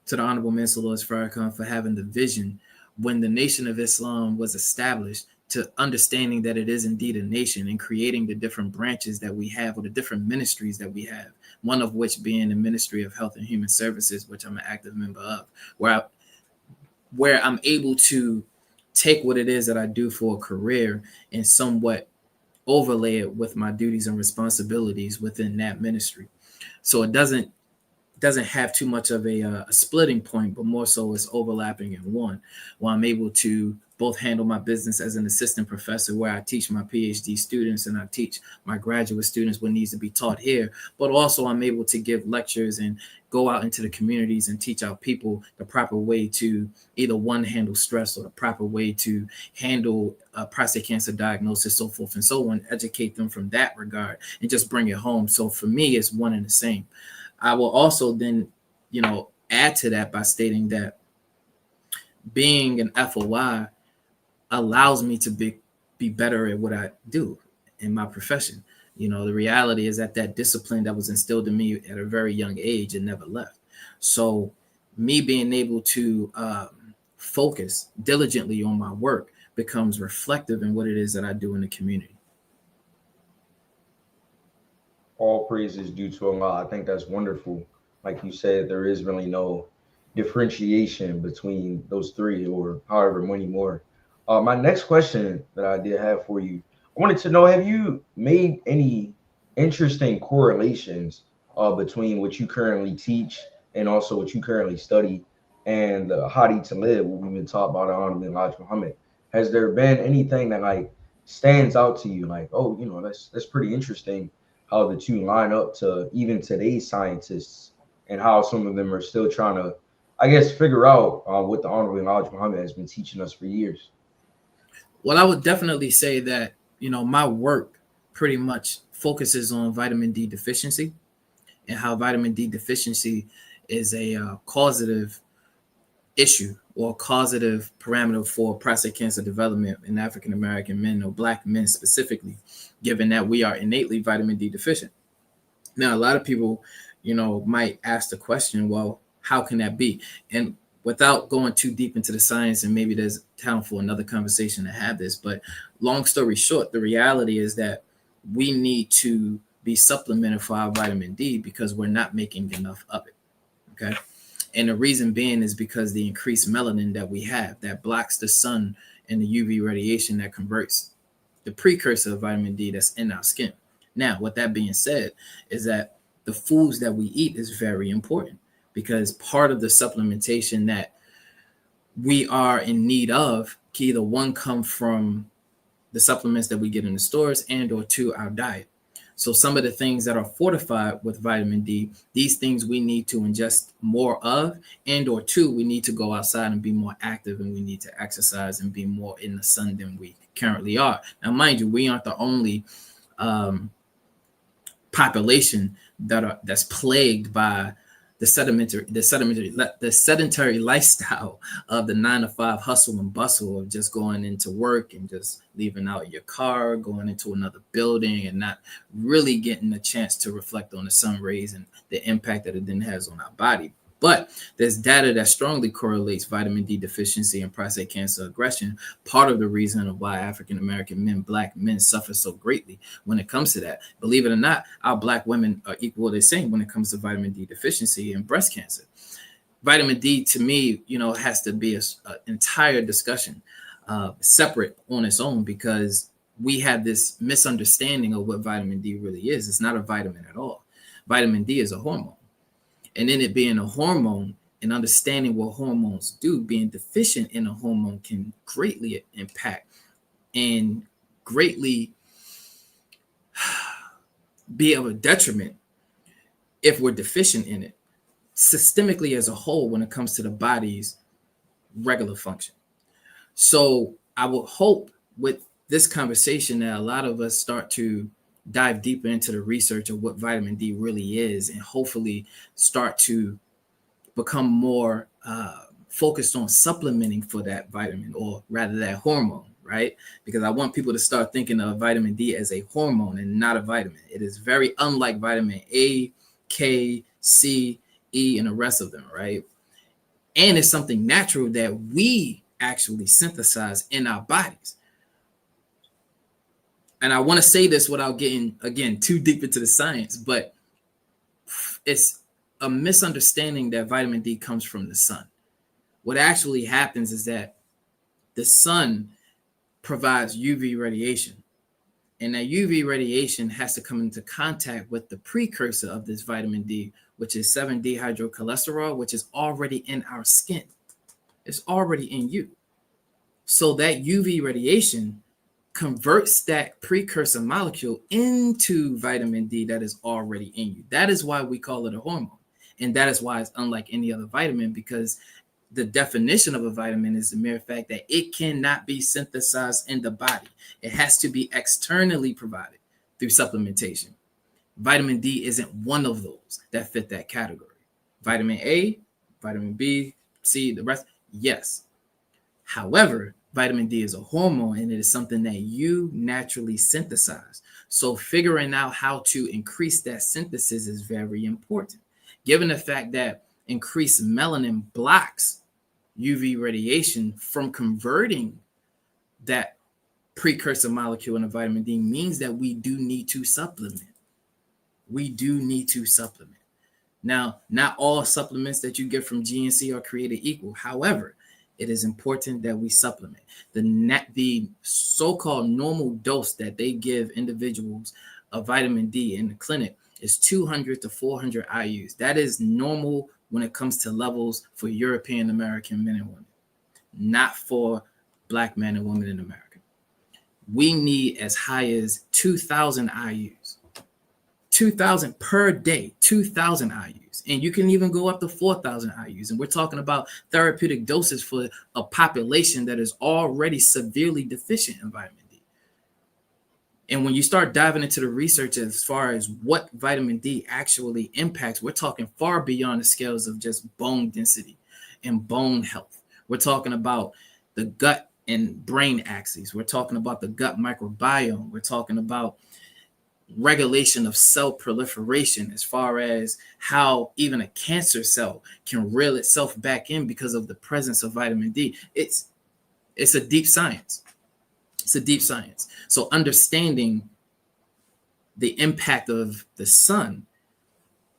to the Honorable Minister Louis Farrakhan for having the vision when the Nation of Islam was established, to understanding that it is indeed a nation and creating the different branches that we have, or the different ministries that we have, one of which being the Ministry of Health and Human Services, which I'm an active member of, where I'm able to take what it is that I do for a career and somewhat overlay it with my duties and responsibilities within that ministry. So it doesn't have too much of a splitting point, but more so it's overlapping in one, where I'm able to both handle my business as an assistant professor, where I teach my PhD students and I teach my graduate students what needs to be taught here, but also I'm able to give lectures and go out into the communities and teach our people the proper way to either one, handle stress, or the proper way to handle prostate cancer diagnosis, so forth and so on, educate them from that regard and just bring it home. So for me, it's one and the same. I will also then, add to that by stating that being an FOI allows me to be better at what I do in my profession. The reality is that discipline that was instilled in me at a very young age and never left. So me being able to focus diligently on my work becomes reflective in what it is that I do in the community. All praise is due to Allah. I think that's wonderful. Like you said, there is really no differentiation between those three, or however many more. My next question that I did have for you, I wanted to know, have you made any interesting correlations between what you currently teach and also what you currently study and the Hadi to live, what we've been taught by the Honorable Elijah Muhammad? Has there been anything that stands out to you, that's pretty interesting, how the two line up to even today's scientists and how some of them are still trying to, I guess, figure out what the Honorable Elijah Muhammad has been teaching us for years? Well, I would definitely say that, my work pretty much focuses on vitamin D deficiency and how vitamin D deficiency is a causative issue or causative parameter for prostate cancer development in African American men, or Black men specifically, given that we are innately vitamin D deficient. Now, a lot of people, might ask the question, well, how can that be? And without going too deep into the science, and maybe there's time for another conversation to have this, but long story short, the reality is that we need to be supplemented for our vitamin D because we're not making enough of it. Okay. And the reason being is because the increased melanin that we have that blocks the sun and the UV radiation that converts the precursor of vitamin D that's in our skin. Now, with that being said, is that the foods that we eat is very important, because part of the supplementation that we are in need of can either one, come from the supplements that we get in the stores, and or two, our diet. So some of the things that are fortified with vitamin D, these things we need to ingest more of, and or two, we need to go outside and be more active, and we need to exercise and be more in the sun than we currently are. Now, mind you, we aren't the only population that's plagued by the sedentary lifestyle of the 9-to-5 hustle and bustle of just going into work and just leaving out your car, going into another building, and not really getting a chance to reflect on the sun rays and the impact that it then has on our body. But there's data that strongly correlates vitamin D deficiency and prostate cancer aggression. Part of the reason of why African American men, Black men, suffer so greatly when it comes to that. Believe it or not, our Black women are equal to the same when it comes to vitamin D deficiency and breast cancer. Vitamin D, to me, has to be an entire discussion separate on its own, because we have this misunderstanding of what vitamin D really is. It's not a vitamin at all. Vitamin D is a hormone. And in it being a hormone and understanding what hormones do, being deficient in a hormone can greatly impact and greatly be of a detriment if we're deficient in it, systemically as a whole, when it comes to the body's regular function. So I would hope with this conversation that a lot of us start to dive deeper into the research of what vitamin D really is, and hopefully start to become more focused on supplementing for that vitamin, or rather that hormone, right? Because I want people to start thinking of vitamin D as a hormone and not a vitamin. It is very unlike vitamin A, K, C, E, and the rest of them, right? And it's something natural that we actually synthesize in our bodies. And I want to say this without getting, again, too deep into the science, but it's a misunderstanding that vitamin D comes from the sun. What actually happens is that the sun provides UV radiation, and that UV radiation has to come into contact with the precursor of this vitamin D, which is 7-dehydrocholesterol, which is already in our skin. It's already in you. So that UV radiation converts that precursor molecule into vitamin D that is already in you. That is why we call it a hormone. And that is why it's unlike any other vitamin, because the definition of a vitamin is the mere fact that it cannot be synthesized in the body. It has to be externally provided through supplementation. Vitamin D isn't one of those that fit that category. Vitamin A, vitamin B, C, the rest, yes. However, vitamin D is a hormone, and it is something that you naturally synthesize. So figuring out how to increase that synthesis is very important, given the fact that increased melanin blocks UV radiation from converting that precursor molecule in a vitamin D, means that we do need to supplement. We do need to supplement. Now, not all supplements that you get from GNC are created equal. However, it is important that we supplement. The so-called normal dose that they give individuals of vitamin D in the clinic is 200 to 400 IUs. That is normal when it comes to levels for European American men and women, not for Black men and women in America. We need as high as 2,000 IUs. 2,000 per day, 2,000 IUs. And you can even go up to 4,000 IUs. And we're talking about therapeutic doses for a population that is already severely deficient in vitamin D. And when you start diving into the research as far as what vitamin D actually impacts, we're talking far beyond the scales of just bone density and bone health. We're talking about the gut and brain axes. We're talking about the gut microbiome. We're talking about regulation of cell proliferation, as far as how even a cancer cell can reel itself back in because of the presence of vitamin D. It's a deep science. It's a deep science. So understanding the impact of the sun,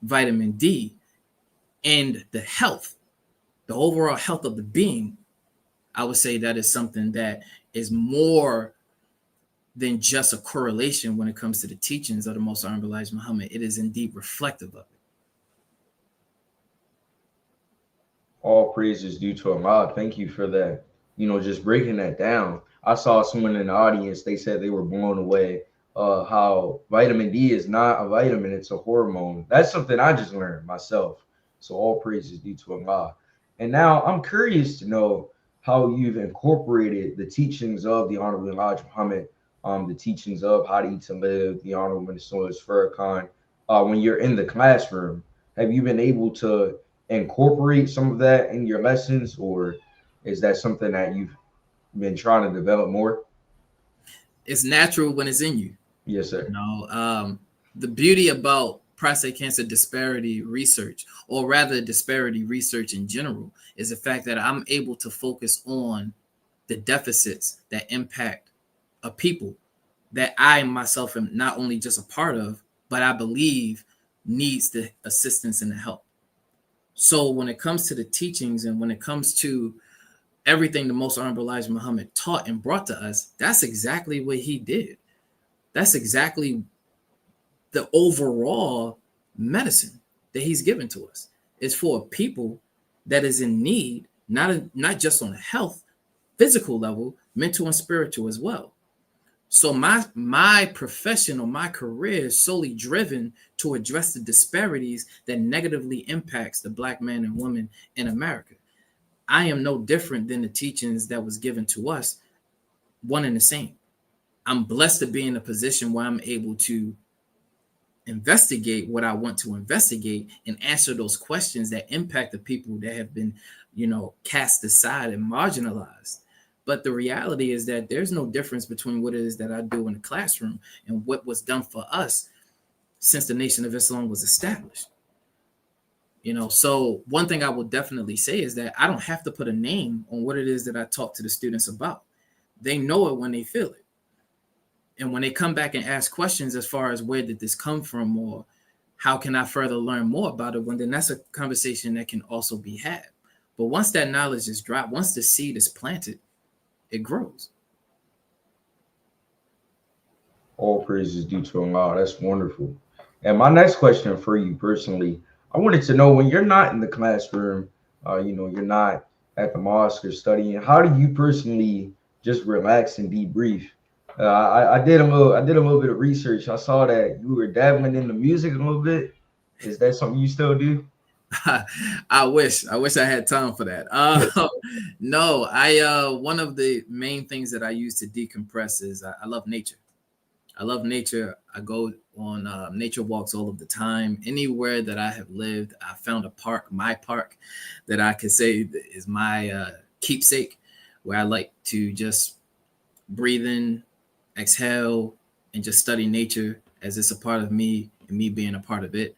vitamin D, and the health, the overall health of the being, I would say that is something that is more than just a correlation when it comes to the teachings of the Most Honorable Elijah Muhammad. It is indeed reflective of it. All praise is due to Allah. Thank you for that. Just breaking that down. I saw someone in the audience, they said they were blown away how vitamin D is not a vitamin, it's a hormone. That's something I just learned myself. So all praise is due to Allah. And now I'm curious to know how you've incorporated the teachings of the Honorable Elijah Muhammad, the teachings of How to Eat to Live, the Honorable Minister Farrakhan, when you're in the classroom. Have you been able to incorporate some of that in your lessons, or is that something that you've been trying to develop more? It's natural when it's in you. Yes, sir. The beauty about prostate cancer disparity research, or rather disparity research in general, is the fact that I'm able to focus on the deficits that impact a people that I myself am not only just a part of, but I believe needs the assistance and the help. So when it comes to the teachings and when it comes to everything the Most Honorable Elijah Muhammad taught and brought to us, that's exactly what he did. That's exactly the overall medicine that he's given to us. It's for a people that is in need, not just on a health, physical level, mental and spiritual as well. So my profession or my career is solely driven to address the disparities that negatively impacts the Black man and woman in America. I am no different than the teachings that was given to us, one and the same. I'm blessed to be in a position where I'm able to investigate what I want to investigate and answer those questions that impact the people that have been, cast aside and marginalized. But the reality is that there's no difference between what it is that I do in the classroom and what was done for us since the Nation of Islam was established. So one thing I will definitely say is that I don't have to put a name on what it is that I talk to the students about. They know it when they feel it. And when they come back and ask questions as far as where did this come from or how can I further learn more about it, then that's a conversation that can also be had. But once that knowledge is dropped, once the seed is planted, it grows. All praises due to Allah. That's wonderful. And my next question for you personally, I wanted to know, when you're not in the classroom, you're not at the mosque or studying, how do you personally just relax and debrief? I did a little bit of research. I saw that you were dabbling in the music a little bit. Is that something you still do? I wish I had time for that. No, one of the main things that I use to decompress is I love nature. I love nature. I go on nature walks all of the time. Anywhere that I have lived, I found a park, my park, that I could say is my keepsake, where I like to just breathe in, exhale, and just study nature as it's a part of me and me being a part of it.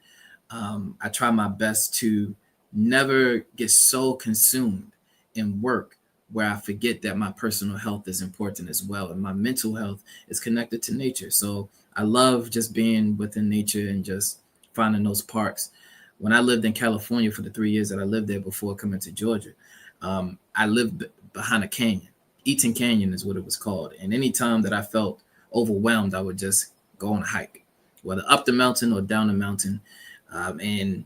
I try my best to never get so consumed in work where I forget that my personal health is important as well. And my mental health is connected to nature. So I love just being within nature and just finding those parks. When I lived in California for the 3 years that I lived there before coming to Georgia, I lived behind a canyon. Eaton Canyon is what it was called. And anytime that I felt overwhelmed, I would just go on a hike, whether up the mountain or down the mountain. And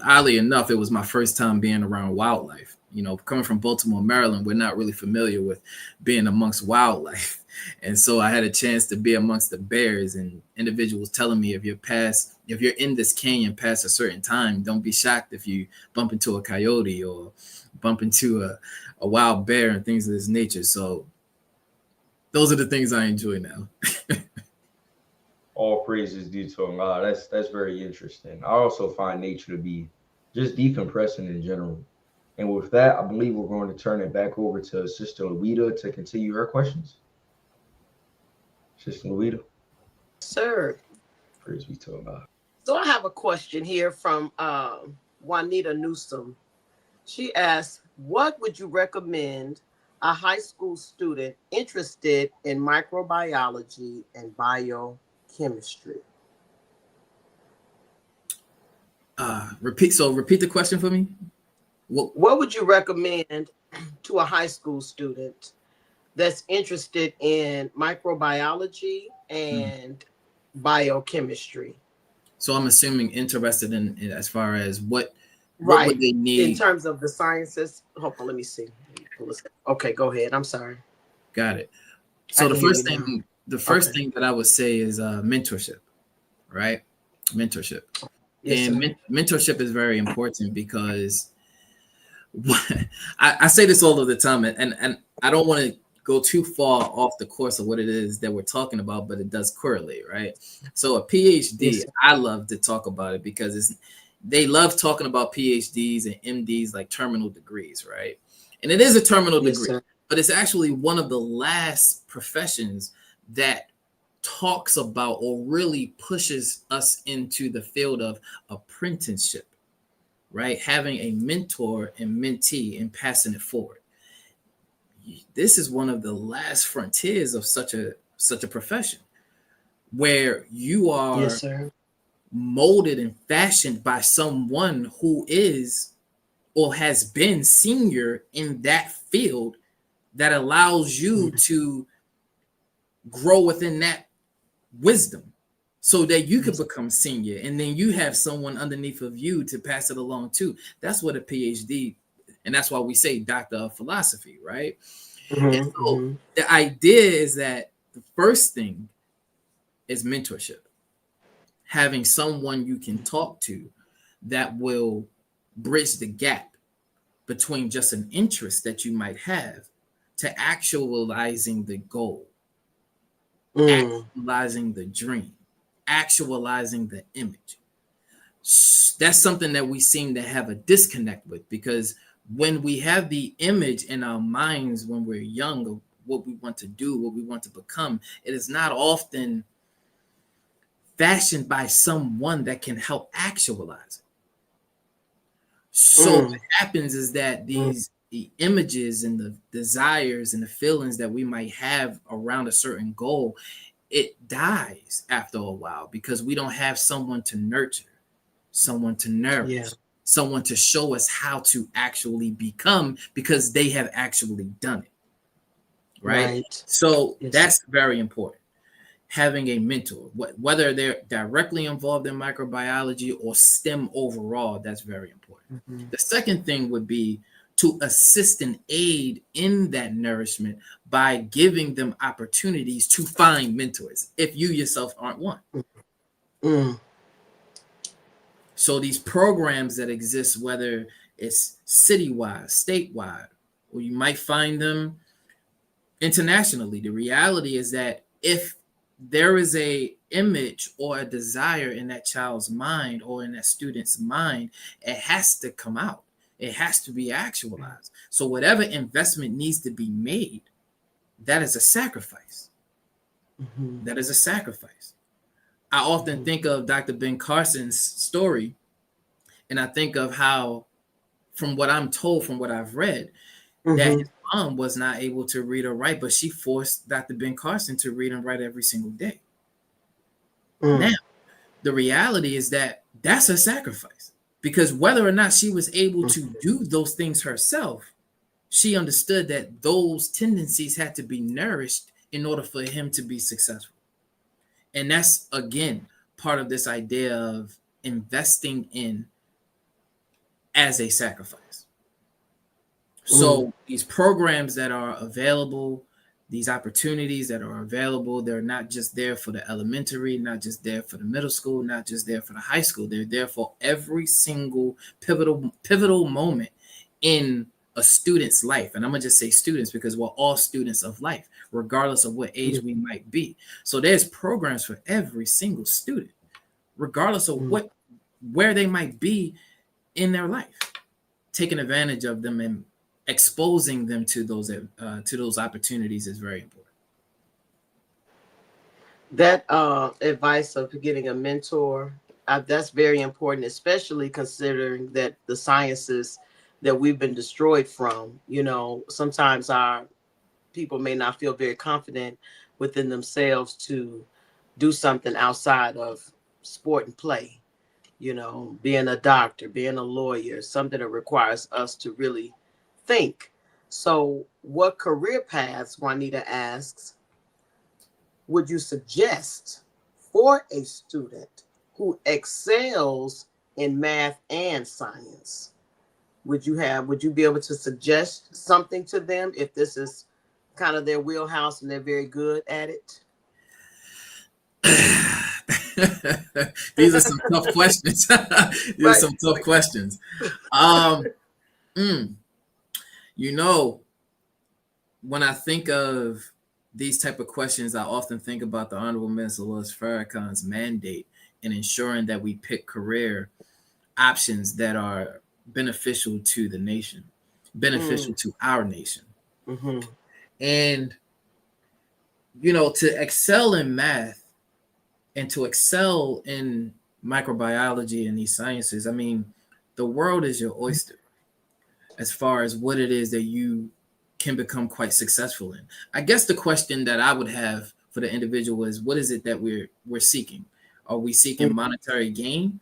oddly enough, it was my first time being around wildlife. Coming from Baltimore, Maryland, we're not really familiar with being amongst wildlife. And so I had a chance to be amongst the bears, and individuals telling me if you're in this canyon past a certain time, don't be shocked if you bump into a coyote or bump into a wild bear and things of this nature. So those are the things I enjoy now. All praises due to Allah. That's very interesting. I also find nature to be just decompressing in general. And with that, I believe we're going to turn it back over to Sister Louida to continue her questions. Sister Louida. Sir. Praise be to Allah. So I have a question here from Juanita Newsom. She asks, what would you recommend a high school student interested in microbiology and biochemistry? Repeat the question for me. What would you recommend to a high school student that's interested in microbiology and biochemistry? So I'm assuming interested in as far as what would they need in terms of the sciences. Hold on, let me see. Okay, go ahead. I'm sorry. Got it. So the first thing that I would say is mentorship, right? Mentorship. Yes, and mentorship is very important because I say this all of the time, and I don't want to go too far off the course of what it is that we're talking about, but it does correlate, right? So a PhD, I love to talk about it because they love talking about PhDs and MDs like terminal degrees, right? And it is a terminal degree, but it's actually one of the last professions that talks about or really pushes us into the field of apprenticeship, right? Having a mentor and mentee and passing it forward. This is one of the last frontiers of such a profession where you are molded and fashioned by someone who is or has been senior in that field that allows you to grow within that wisdom so that you can become senior, and then you have someone underneath of you to pass it along to. That's what a PhD, and that's why we say doctor of philosophy, right? And so the idea is that The first thing is mentorship. Having someone you can talk to that will bridge the gap between just an interest that you might have to actualizing the goal, actualizing the dream, actualizing the image. That's something that we seem to have a disconnect with, because when we have the image in our minds when we're young of what we want to do, what we want to become, it is not often fashioned by someone that can help actualize it. So what happens is that the images and the desires and the feelings that we might have around a certain goal, it dies after a while because we don't have someone to nurture, someone to nourish, someone to show us how to actually become, because they have actually done it. Right. So that's very important. Having a mentor, whether they're directly involved in microbiology or STEM overall, that's very important. The second thing would be to assist and aid in that nourishment by giving them opportunities to find mentors if you yourself aren't one. So these programs that exist, whether it's citywide, statewide, or you might find them internationally, the reality is that if there is a image or a desire in that child's mind or in that student's mind, it has to come out. It has to be actualized. So whatever investment needs to be made, that is a sacrifice. That is a sacrifice. I often think of Dr. Ben Carson's story, and I think of how, from what I'm told, from what I've read, that his mom was not able to read or write, but she forced Dr. Ben Carson to read and write every single day. Now, the reality is that that's a sacrifice, because whether or not she was able to do those things herself, she understood that those tendencies had to be nourished in order for him to be successful. And that's, again, part of this idea of investing in as a sacrifice. So these programs that are available, these opportunities that are available, they're not just there for the elementary, not just there for the middle school, not just there for the high school. They're there for every single pivotal moment in a student's life. And I'm going to just say students because we're all students of life, regardless of what age we might be. So there's programs for every single student, regardless of where they might be in their life. Taking advantage of them and exposing them to those opportunities is very important. That advice of getting a mentor, that's very important, especially considering that the sciences that we've been destroyed from, sometimes our people may not feel very confident within themselves to do something outside of sport and play, being a doctor, being a lawyer, something that requires us to really think. So what career paths, Juanita asks, would you suggest for a student who excels in math and science? Would you be able to suggest something to them if this is kind of their wheelhouse and they're very good at it? These are some tough questions. These are some tough questions. When I think of these type of questions, I often think about the Honorable Minister Louis Farrakhan's mandate in ensuring that we pick career options that are beneficial to the nation, beneficial to our nation. And, to excel in math and to excel in microbiology and these sciences, I mean, the world is your oyster as far as what it is that you can become quite successful in. I guess the question that I would have for the individual is, what is it that we're seeking? Are we seeking monetary gain,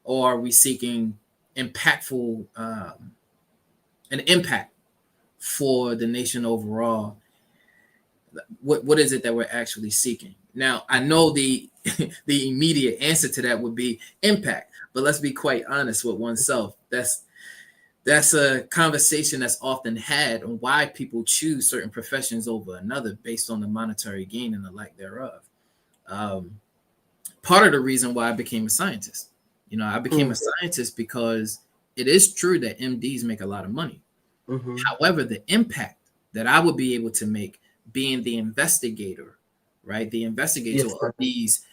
or are we seeking impactful an impact for the nation overall? What is it that we're actually seeking? Now, I know the immediate answer to that would be impact, but let's be quite honest with oneself. that's a conversation that's often had on why people choose certain professions over another based on the monetary gain and the like thereof. Part of the reason why I became a scientist, I became a scientist because it is true that MDs make a lot of money. However, the impact that I would be able to make being the investigator, right? The investigator of these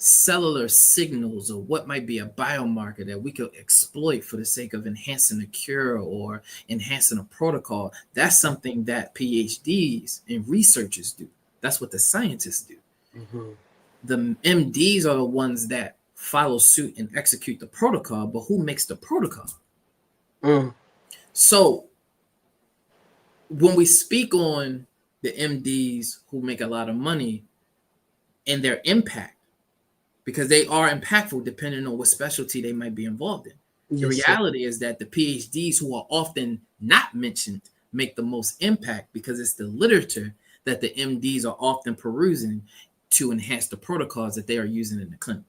cellular signals, or what might be a biomarker that we could exploit for the sake of enhancing a cure or enhancing a protocol. That's something that PhDs and researchers do. That's what the scientists do. The MDs are the ones that follow suit and execute the protocol, but who makes the protocol? So when we speak on the MDs who make a lot of money and their impact, because they are impactful depending on what specialty they might be involved in. The reality is that the PhDs who are often not mentioned make the most impact because it's the literature that the MDs are often perusing to enhance the protocols that they are using in the clinic,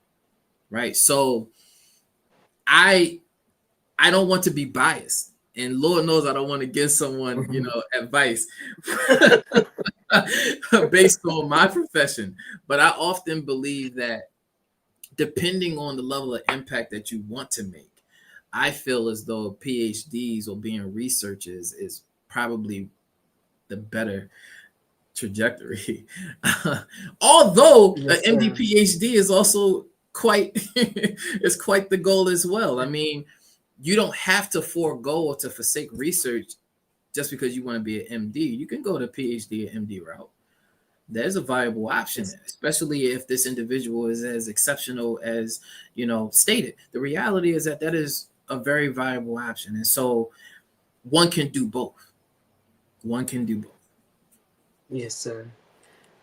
right? So I don't want to be biased, and Lord knows I don't want to give someone, advice based on my profession. But I often believe that depending on the level of impact that you want to make, I feel as though PhDs or being researchers is probably the better trajectory. Although an MD PhD is also quite the goal as well. I mean, you don't have to forego or to forsake research just because you want to be an MD. You can go to PhD and MD route. There's a viable option, especially if this individual is as exceptional as, stated. The reality is that is a very viable option. And so one can do both. Yes, sir.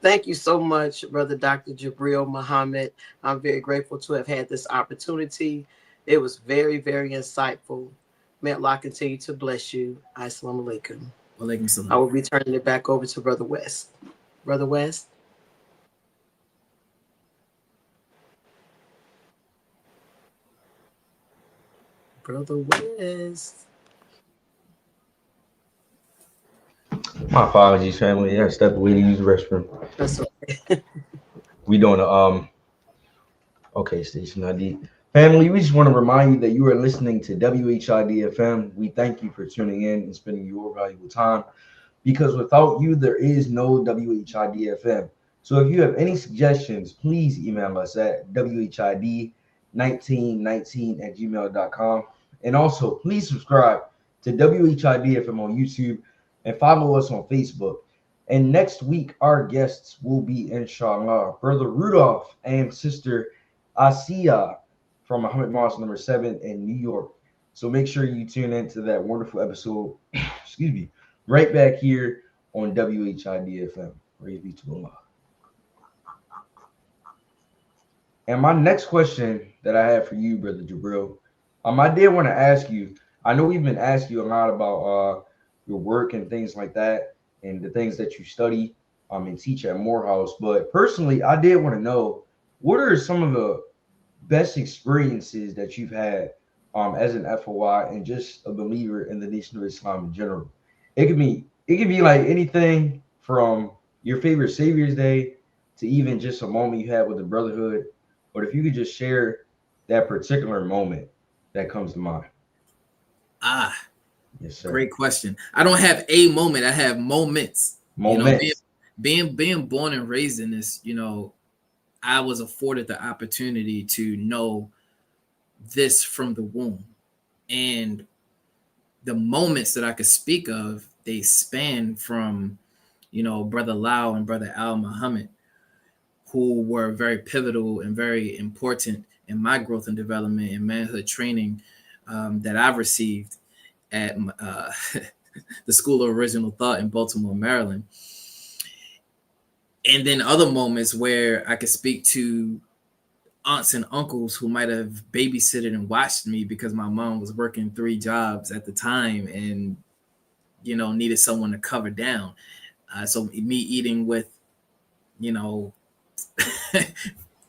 Thank you so much, Brother Dr. Jabril Muhammad. I'm very grateful to have had this opportunity. It was very, very insightful. May Allah continue to bless you. Assalamu alaikum. Walaikum salam. I will be turning it back over to Brother West. Brother West? Brother West. My apologies, family. I stepped away to use the restroom. That's okay. We doing station ID. Family, we just want to remind you that you are listening to WHID-FM. We thank you for tuning in and spending your valuable time, because without you, there is no WHID-FM. So if you have any suggestions, please email us at WHID1919@gmail.com. And also, please subscribe to WHID-FM on YouTube and follow us on Facebook. And next week, our guests will be, inshallah, Brother Rudolph and Sister Asiya from Muhammad Mosque number 7 in New York. So make sure you tune into that wonderful episode, right back here on WHID-FM. Praise be to Allah. And my next question that I have for you, Brother Jabril, I did want to ask you, I know we've been asking you a lot about your work and things like that, and the things that you study and teach at Morehouse. But personally, I did want to know, what are some of the best experiences that you've had as an FOI and just a believer in the Nation of Islam in general? It could be like anything from your favorite Savior's Day to even just a moment you had with the Brotherhood. But if you could just share that particular moment that comes to mind. Yes, sir. Great question. I don't have a moment. I have moments. Being born and raised in this, I was afforded the opportunity to know this from the womb. And the moments that I could speak of, they span from, Brother Lau and Brother Al Muhammad, who were very pivotal and very important in my growth and development and manhood training that I've received at the School of Original Thought in Baltimore, Maryland. And then other moments where I could speak to aunts and uncles who might have babysitted and watched me because my mom was working 3 jobs at the time and, needed someone to cover down. So me eating with,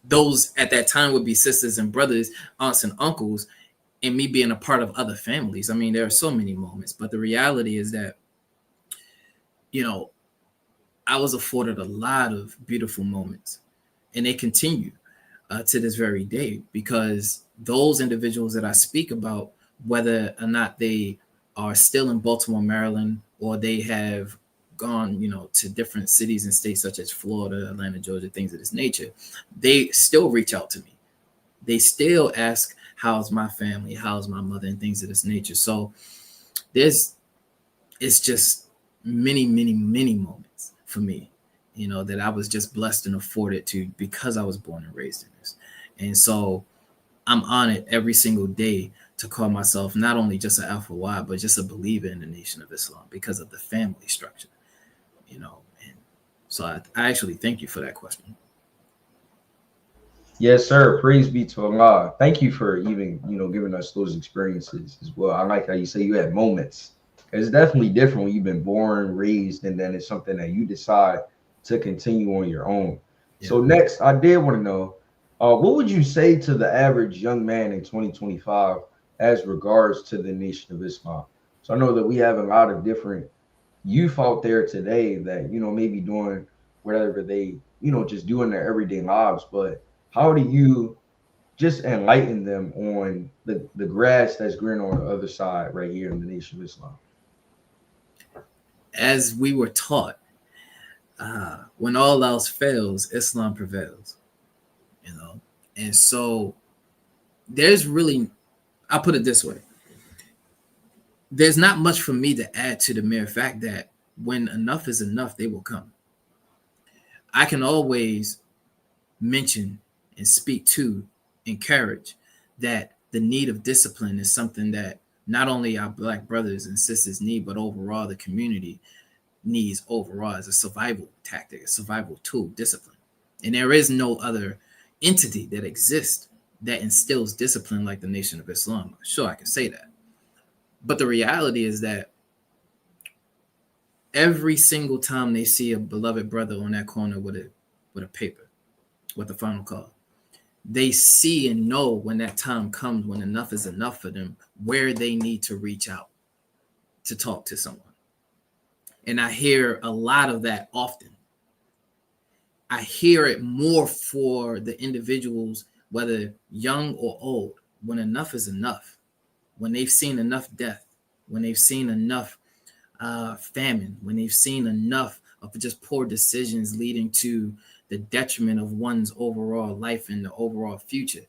those at that time would be sisters and brothers, aunts and uncles, and me being a part of other families. I mean, there are so many moments, but the reality is that, you know, I was afforded a lot of beautiful moments, and they continue to this very day, because those individuals that I speak about, whether or not they are still in Baltimore, Maryland, or they have gone, you know, to different cities and states such as Florida, Atlanta, Georgia, things of this nature, they still reach out to me. They still ask, how's my family, how's my mother, and things of this nature. So it's just many, many, many moments for me, you know, that I was just blessed and afforded to, because I was born and raised in this. And so I'm honored every single day to call myself not only just an Alpha Y, but just a believer in the Nation of Islam, because of the family structure, you know. And so I actually thank you for that question. Yes, sir. Praise be to Allah. Thank you for even, you know, giving us those experiences as well. I like how you say you had moments. It's definitely different when you've been born, raised, and then it's something that you decide to continue on your own. Yeah. So next, I did want to know, what would you say to the average young man in 2025 as regards to the Nation of Islam? So I know that we have a lot of different youth out there today that, you know, maybe doing whatever they, you know, just doing their everyday lives, but how do you just enlighten them on the grass that's green on the other side right here in the Nation of Islam? As we were taught, when all else fails, Islam prevails, you know. And so there's really, I'll put it this way, there's not much for me to add to the mere fact that when enough is enough, they will come. I can always mention and speak to, encourage that the need of discipline is something that not only our Black brothers and sisters need, but overall the community needs overall as a survival tactic, a survival tool, discipline. And there is no other entity that exists that instills discipline like the Nation of Islam. Sure, I can say that. But the reality is that every single time they see a beloved brother on that corner with a paper, with a final call, they see and know when that time comes, when enough is enough for them, where they need to reach out to talk to someone. And I hear a lot of that often. I hear it more for the individuals, whether young or old, when enough is enough, when they've seen enough death, when they've seen enough famine, when they've seen enough of just poor decisions leading to the detriment of one's overall life and the overall future.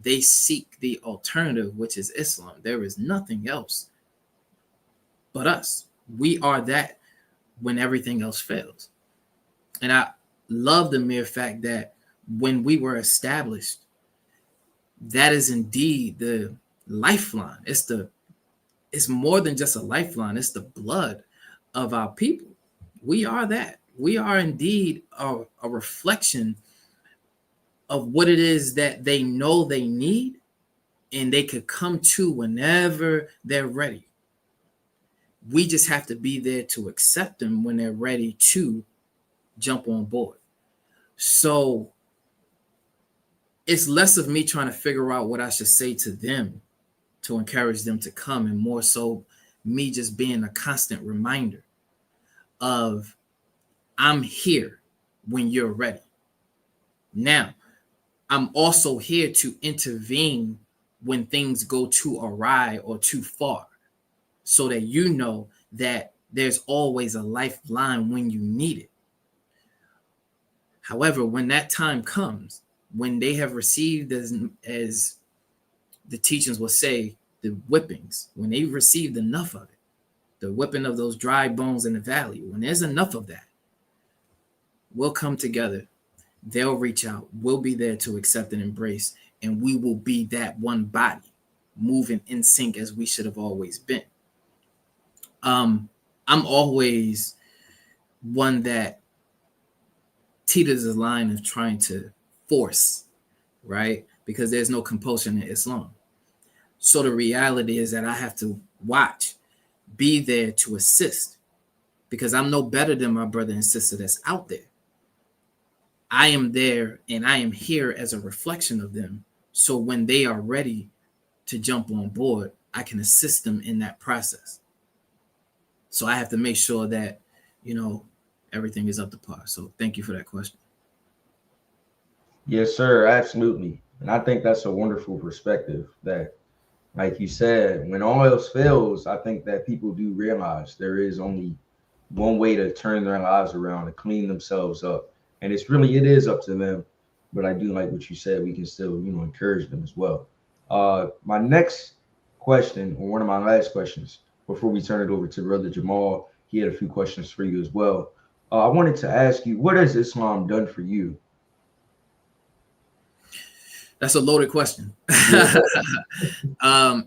They seek the alternative, which is Islam. There is nothing else but us. We are that when everything else fails. And I love the mere fact that when we were established, that is indeed the lifeline. It's more than just a lifeline. It's the blood of our people. We are that. We are indeed a reflection of what it is that they know they need, and they could come to whenever they're ready. We just have to be there to accept them when they're ready to jump on board. So it's less of me trying to figure out what I should say to them to encourage them to come, and more so me just being a constant reminder of, I'm here when you're ready. Now, I'm also here to intervene when things go too awry or too far, so that you know that there's always a lifeline when you need it. However, when that time comes, when they have received, as the teachings will say, the whippings, when they received enough of it, the whipping of those dry bones in the valley, when there's enough of that, we'll come together. They'll reach out. We'll be there to accept and embrace, and we will be that one body moving in sync as we should have always been. I'm always one that teeters the line of trying to force, right? Because there's no compulsion in Islam. So the reality is that I have to watch, be there to assist, because I'm no better than my brother and sister that's out there. I am there and I am here as a reflection of them. So when they are ready to jump on board, I can assist them in that process. So I have to make sure that, everything is up to par. So thank you for that question. Yes, sir. Absolutely. And I think that's a wonderful perspective that, like you said, when all else fails, I think that people do realize there is only one way to turn their lives around and clean themselves up. And it is up to them. But I do like what you said. We can still, encourage them as well. My next question, or one of my last questions, before we turn it over to Brother Jamal, he had a few questions for you as well. I wanted to ask you, what has Islam done for you? That's a loaded question.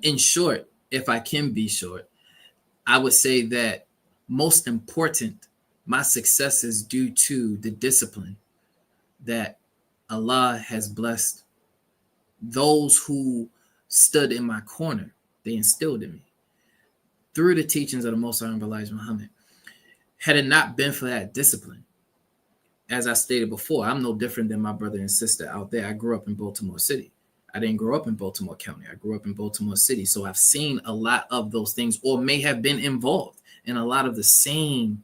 In short, if I can be short, I would say that most important, my success is due to the discipline that Allah has blessed those who stood in my corner. They instilled in me through the teachings of the Most High Elijah Muhammad. Had it not been for that discipline, as I stated before, I'm no different than my brother and sister out there. I grew up in Baltimore City. I didn't grow up in Baltimore County. I grew up in Baltimore City. So I've seen a lot of those things, or may have been involved in a lot of the same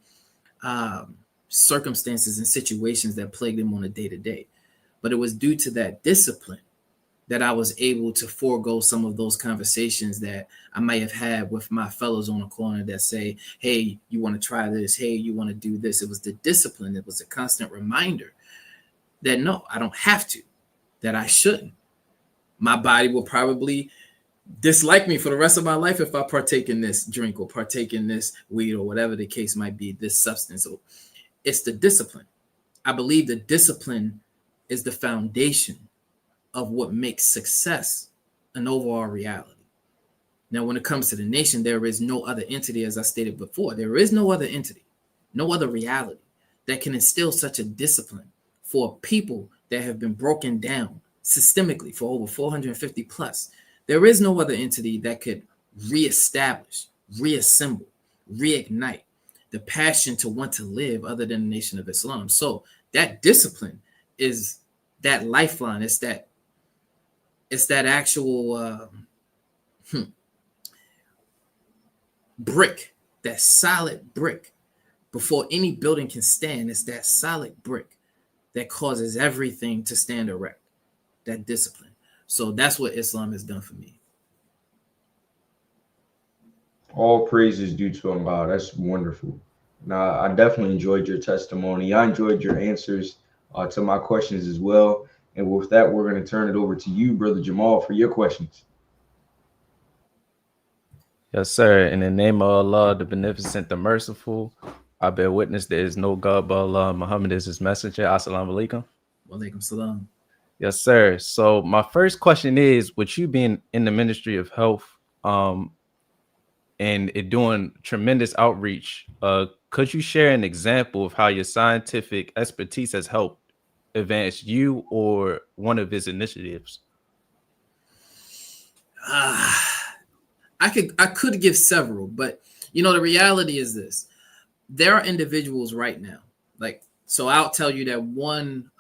circumstances and situations that plague them on a day-to-day. But it was due to that discipline that I was able to forego some of those conversations that I might have had with my fellows on the corner that say, hey, you want to try this? Hey, you want to do this? It was the discipline. It was a constant reminder that no, I don't have to, that I shouldn't. My body will probably dislike me for the rest of my life if I partake in this drink or partake in this weed or whatever the case might be, this substance. So it's the discipline. I believe the discipline is the foundation of what makes success an overall reality. Now, when it comes to the nation, there is no other entity, as I stated before, there is no other entity, no other reality that can instill such a discipline for people that have been broken down systemically for over 450 plus. There is no other entity that could reestablish, reassemble, reignite the passion to want to live other than the Nation of Islam. So that discipline is that lifeline. It's that actual brick, that solid brick. Before any building can stand, it's that solid brick that causes everything to stand erect, that discipline. So that's what Islam has done for me. All praise is due to Allah. That's wonderful. Now, I definitely enjoyed your testimony. I enjoyed your answers to my questions as well. And with that, we're going to turn it over to you, Brother Jamal, for your questions. Yes, sir. In the name of Allah, the Beneficent, the Merciful, I bear witness there is no God but Allah. Muhammad is his messenger. Assalamu alaikum. Wa alaikum salam. Yes, sir. So my first question is, with you being in the Ministry of Health and it doing tremendous outreach, could you share an example of how your scientific expertise has helped advance you or one of his initiatives? I could give several, but the reality is this. There are individuals right now, so I'll tell you that one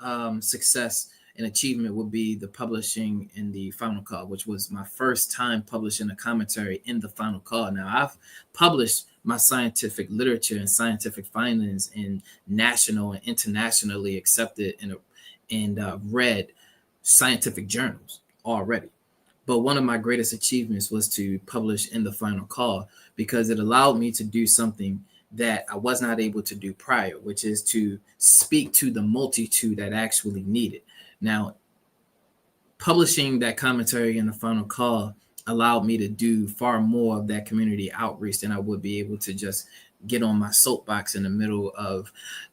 success and achievement would be the publishing in the Final Call, which was my first time publishing a commentary in the Final Call. Now, I've published my scientific literature and scientific findings in national and internationally accepted and read scientific journals already. But one of my greatest achievements was to publish in the Final Call, because it allowed me to do something that I was not able to do prior, which is to speak to the multitude that actually need it. Now, publishing that commentary in the Final Call allowed me to do far more of that community outreach than I would be able to just get on my soapbox in the middle of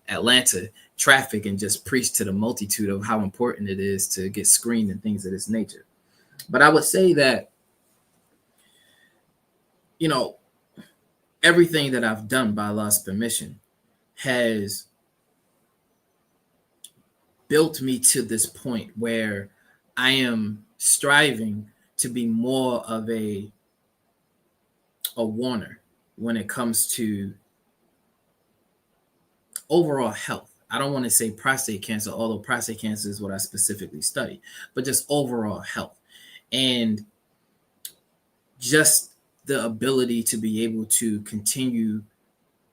Atlanta traffic and just preach to the multitude of how important it is to get screened and things of this nature. But I would say that, everything that I've done by Allah's permission has built me to this point where I am striving to be more of a warner when it comes to overall health. I don't want to say prostate cancer, although prostate cancer is what I specifically study, but just overall health. And just the ability to be able to continue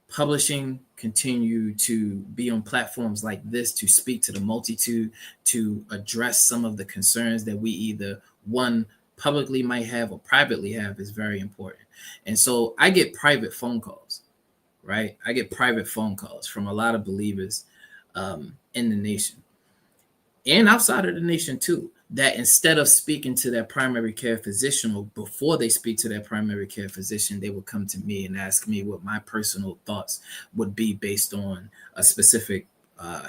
publishing, continue to be on platforms like this, to speak to the multitude, to address some of the concerns that we either one publicly might have or privately have is very important. And so I get private phone calls, right? I get private phone calls from a lot of believers in the nation and outside of the nation too, that instead of speaking to their primary care physician, or before they speak to their primary care physician, they would come to me and ask me what my personal thoughts would be based on a specific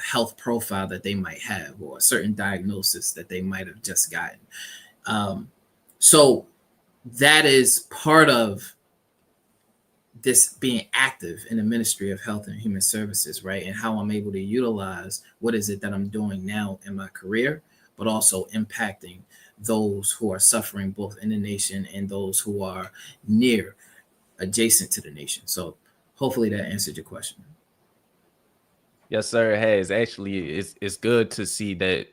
health profile that they might have, or a certain diagnosis that they might have just gotten. So that is part of this being active in the Ministry of Health and Human Services, right? And how I'm able to utilize what is it that I'm doing now in my career, but also impacting those who are suffering both in the nation and those who are near, adjacent to the nation. So hopefully that answered your question. Yes, sir, it has. Actually, it's good to see that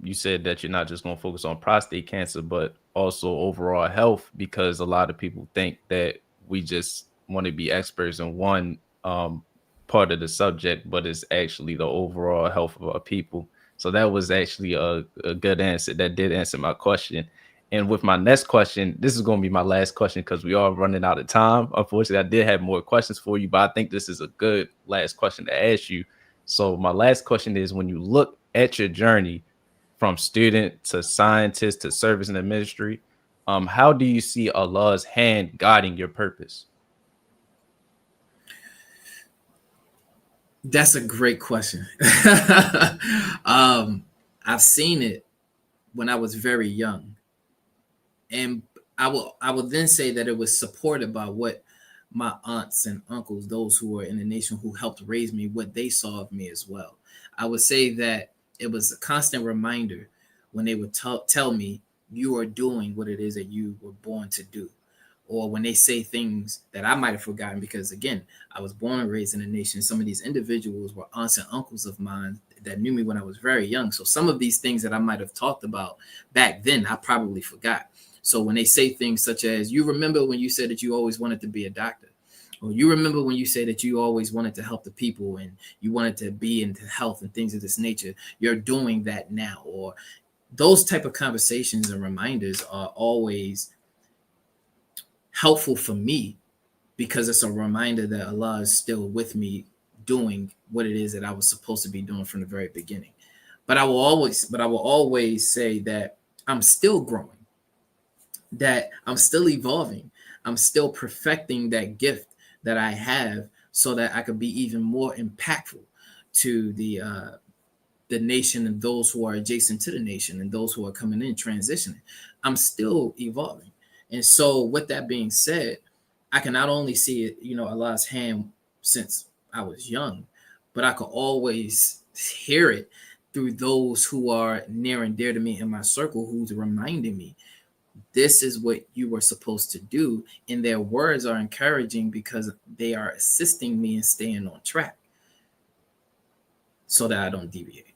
you said that you're not just going to focus on prostate cancer, but also overall health, because a lot of people think that we just want to be experts in one part of the subject, but it's actually the overall health of our people. So that was actually a good answer. That did answer my question. And with my next question, this is going to be my last question because we are running out of time. Unfortunately, I did have more questions for you, but I think this is a good last question to ask you. So my last question is, when you look at your journey from student to scientist to service in the ministry, how do you see Allah's hand guiding your purpose? That's a great question. I've seen it when I was very young. And I will then say that it was supported by what my aunts and uncles, those who were in the nation who helped raise me, what they saw of me as well. I would say that it was a constant reminder when they would tell me, you are doing what it is that you were born to do. Or when they say things that I might have forgotten, because again, I was born and raised in the nation. Some of these individuals were aunts and uncles of mine that knew me when I was very young. So some of these things that I might have talked about back then, I probably forgot. So when they say things such as, you remember when you said that you always wanted to be a doctor, or you remember when you say that you always wanted to help the people and you wanted to be into health and things of this nature, you're doing that now. Or those type of conversations and reminders are always helpful for me, because it's a reminder that Allah is still with me doing what it is that I was supposed to be doing from the very beginning. But I will always say that I'm still growing, that I'm still evolving, I'm still perfecting that gift that I have, so that I could be even more impactful to the nation and those who are adjacent to the nation and those who are coming in, transitioning. I'm still evolving. And so with that being said, I can not only see it, Allah's hand since I was young, but I could always hear it through those who are near and dear to me in my circle, who's reminding me, this is what you were supposed to do. And their words are encouraging because they are assisting me in staying on track so that I don't deviate.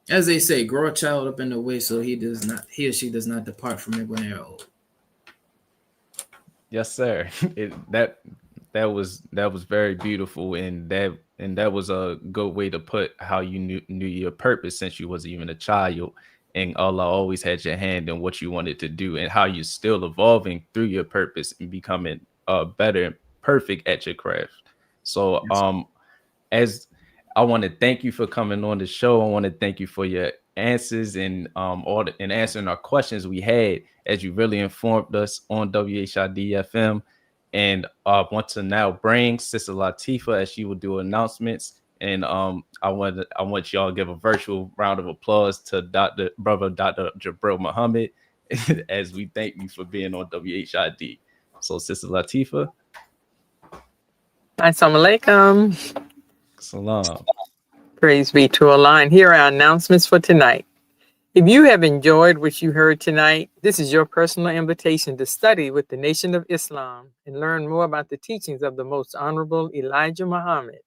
As they say, grow a child up in the way so he or she does not depart from it when they're old. Yes, sir. That was very beautiful, and that was a good way to put how you knew your purpose since you wasn't even a child, and Allah always had your hand in what you wanted to do, and how you're still evolving through your purpose and becoming better and perfect at your craft. So as I want to thank you for coming on the show. I want to thank you for your answers and and answering our questions we had, as you really informed us on WHID-FM. And I want to now bring Sister Latifa as she will do announcements. And I want y'all to give a virtual round of applause to Dr. Jabril Muhammad as we thank you for being on WHID. So Sister Latifa. Assalamu alaikum. Salam. Praise be to Allah. Here are our announcements for tonight. If you have enjoyed what you heard tonight, this is your personal invitation to study with the Nation of Islam and learn more about the teachings of the Most Honorable Elijah Muhammad,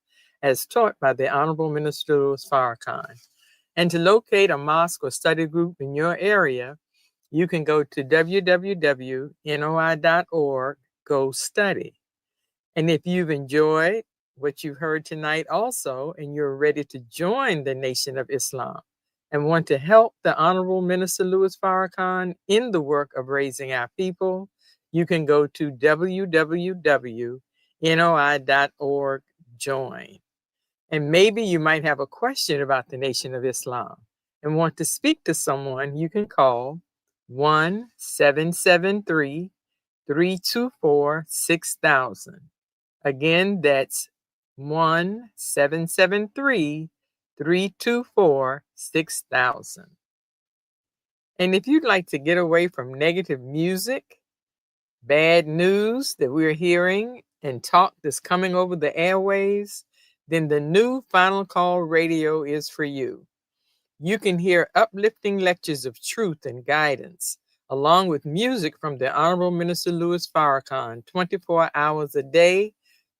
as taught by the Honorable Minister Louis Farrakhan. And to locate a mosque or study group in your area, You can go to www.noi.org, go study. And if you've enjoyed what you've heard tonight also, and you're ready to join the Nation of Islam and want to help the Honorable Minister Louis Farrakhan in the work of raising our people, you can go to www.noi.org, join. And maybe you might have a question about the Nation of Islam and want to speak to someone. You can call 1-773-324-6000. Again, that's 1-773-324-6000. And if you'd like to get away from negative music, bad news that we're hearing, and talk that's coming over the airwaves, then the new Final Call Radio is for you. You can hear uplifting lectures of truth and guidance, along with music from the Honorable Minister Louis Farrakhan, 24 hours a day,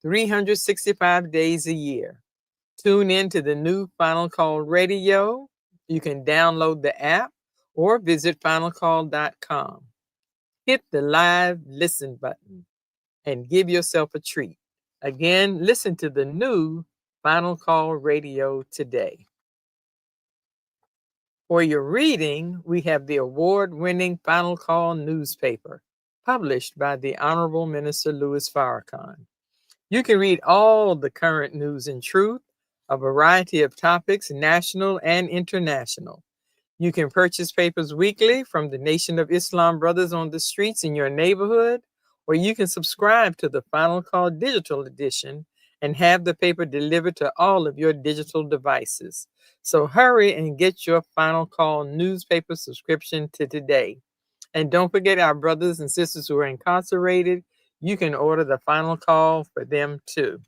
365 days a year. Tune in to the new Final Call Radio. You can download the app or visit finalcall.com. Hit the live listen button and give yourself a treat. Again, listen to the new Final Call Radio today. For your reading, we have the award-winning Final Call newspaper, published by the Honorable Minister Louis Farrakhan. You can read all the current news and truth, a variety of topics, national and international. You can purchase papers weekly from the Nation of Islam brothers on the streets in your neighborhood, or you can subscribe to the Final Call digital edition and have the paper delivered to all of your digital devices. So hurry and get your Final Call newspaper subscription today. And don't forget our brothers and sisters who are incarcerated. You can order the Final Call for them too.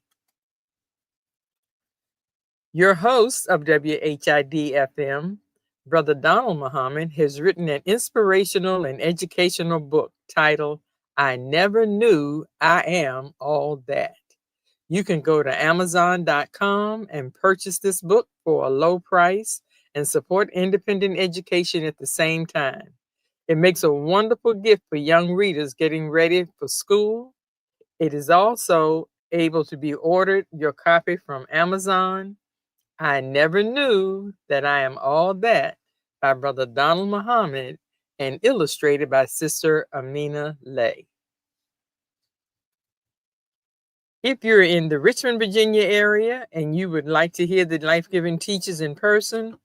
Your host of WHID-FM, Brother Donald Muhammad, has written an inspirational and educational book titled, I Never Knew I Am All That. You can go to Amazon.com and purchase this book for a low price and support independent education at the same time. It makes a wonderful gift for young readers getting ready for school. It is also able to be ordered your copy from Amazon. I Never Knew That I Am All That by Brother Donald Muhammad and illustrated by Sister Amina Lay. If you're in the Richmond, Virginia area and you would like to hear the life-giving teachers in person,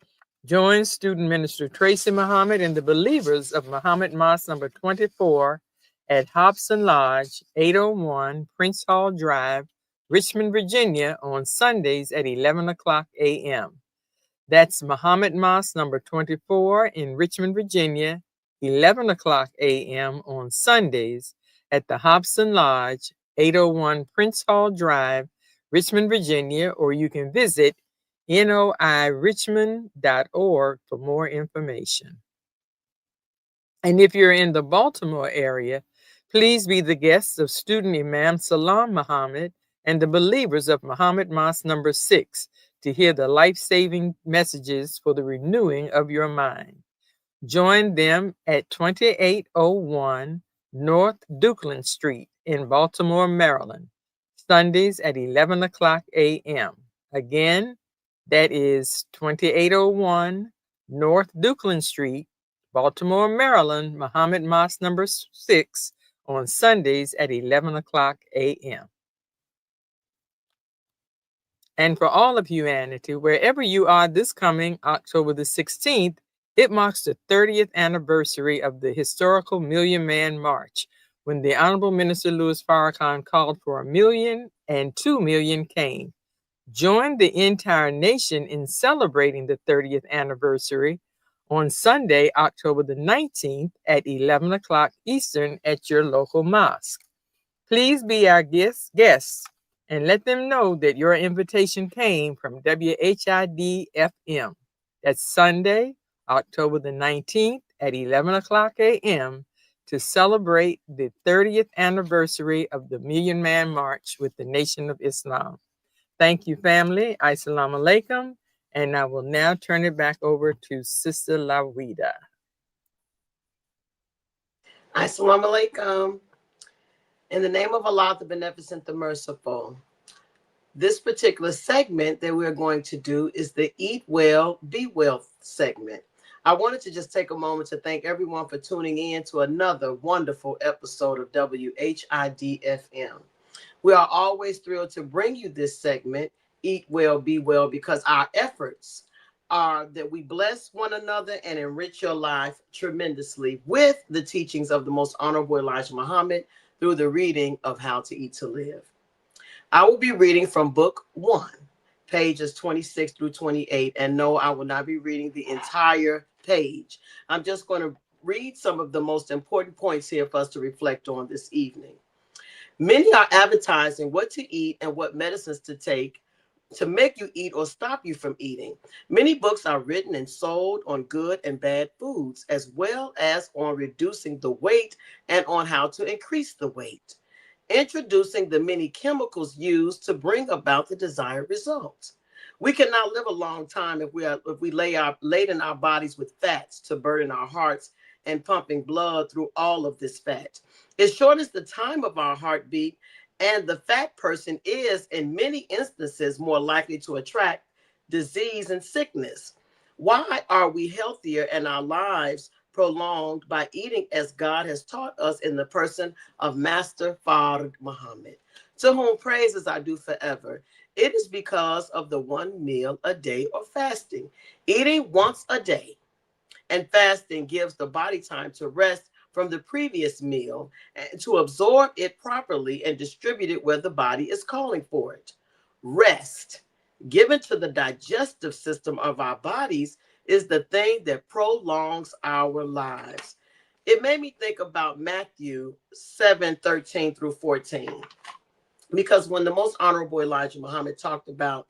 join Student Minister Tracy Muhammad and the Believers of Muhammad Mosque number 24 at Hobson Lodge, 801 Prince Hall Drive, Richmond, Virginia on Sundays at 11 o'clock a.m. That's Muhammad Mosque number 24 in Richmond, Virginia, 11 o'clock a.m. on Sundays at the Hobson Lodge, 801 Prince Hall Drive, Richmond, Virginia, or you can visit noirichmond.org for more information. And if you're in the Baltimore area, please be the guests of student Imam Salam Muhammad and the Believers of Muhammad Mosque number 6 to hear the life-saving messages for the renewing of your mind. Join them at 2801 North Dukeland Street in Baltimore, Maryland, Sundays at 11 o'clock a.m. Again, that is 2801 North Dukeland Street, Baltimore, Maryland, Muhammad Mosque number 6 on Sundays at 11 o'clock a.m. And for all of humanity, wherever you are this coming October the 16th, it marks the 30th anniversary of the historical Million Man March, when the Honorable Minister Louis Farrakhan called for 1 million and 2 million came. Join the entire nation in celebrating the 30th anniversary on Sunday, October the 19th at 11 o'clock Eastern at your local mosque. Please be our guests and let them know that your invitation came from WHID-FM. That's Sunday, October the 19th at 11 o'clock a.m. to celebrate the 30th anniversary of the Million Man March with the Nation of Islam. Thank you, family. Assalamu alaikum. And I will now turn it back over to Sister Lawida. Assalamu alaikum. In the name of Allah, the Beneficent, the Merciful. This particular segment that we're going to do is the Eat Well, Be Well segment. I wanted to just take a moment to thank everyone for tuning in to another wonderful episode of WHID-FM. We are always thrilled to bring you this segment, Eat Well, Be Well, because our efforts are that we bless one another and enrich your life tremendously with the teachings of the Most Honorable Elijah Muhammad through the reading of How to Eat to Live. I will be reading from Book 1, pages 26 through 28. And no, I will not be reading the entire page. I'm just going to read some of the most important points here for us to reflect on this evening. Many are advertising what to eat and what medicines to take to make you eat or stop you from eating. Many books are written and sold on good and bad foods, as well as on reducing the weight and on how to increase the weight, introducing the many chemicals used to bring about the desired results. We cannot live a long time if we laden our bodies with fats to burden our hearts and pumping blood through all of this fat. It shortens the time of our heartbeat, and the fat person is, in many instances, more likely to attract disease and sickness. Why are we healthier and our lives prolonged by eating as God has taught us in the person of Master Fard Muhammad, to whom praises I do forever? It is because of the 1 meal a day or fasting. Eating once a day and fasting gives the body time to rest from the previous meal and to absorb it properly and distribute it where the body is calling for it. Rest given to the digestive system of our bodies is the thing that prolongs our lives. It made me think about Matthew 7:13 through 14, because when the Most Honorable Elijah Muhammad talked about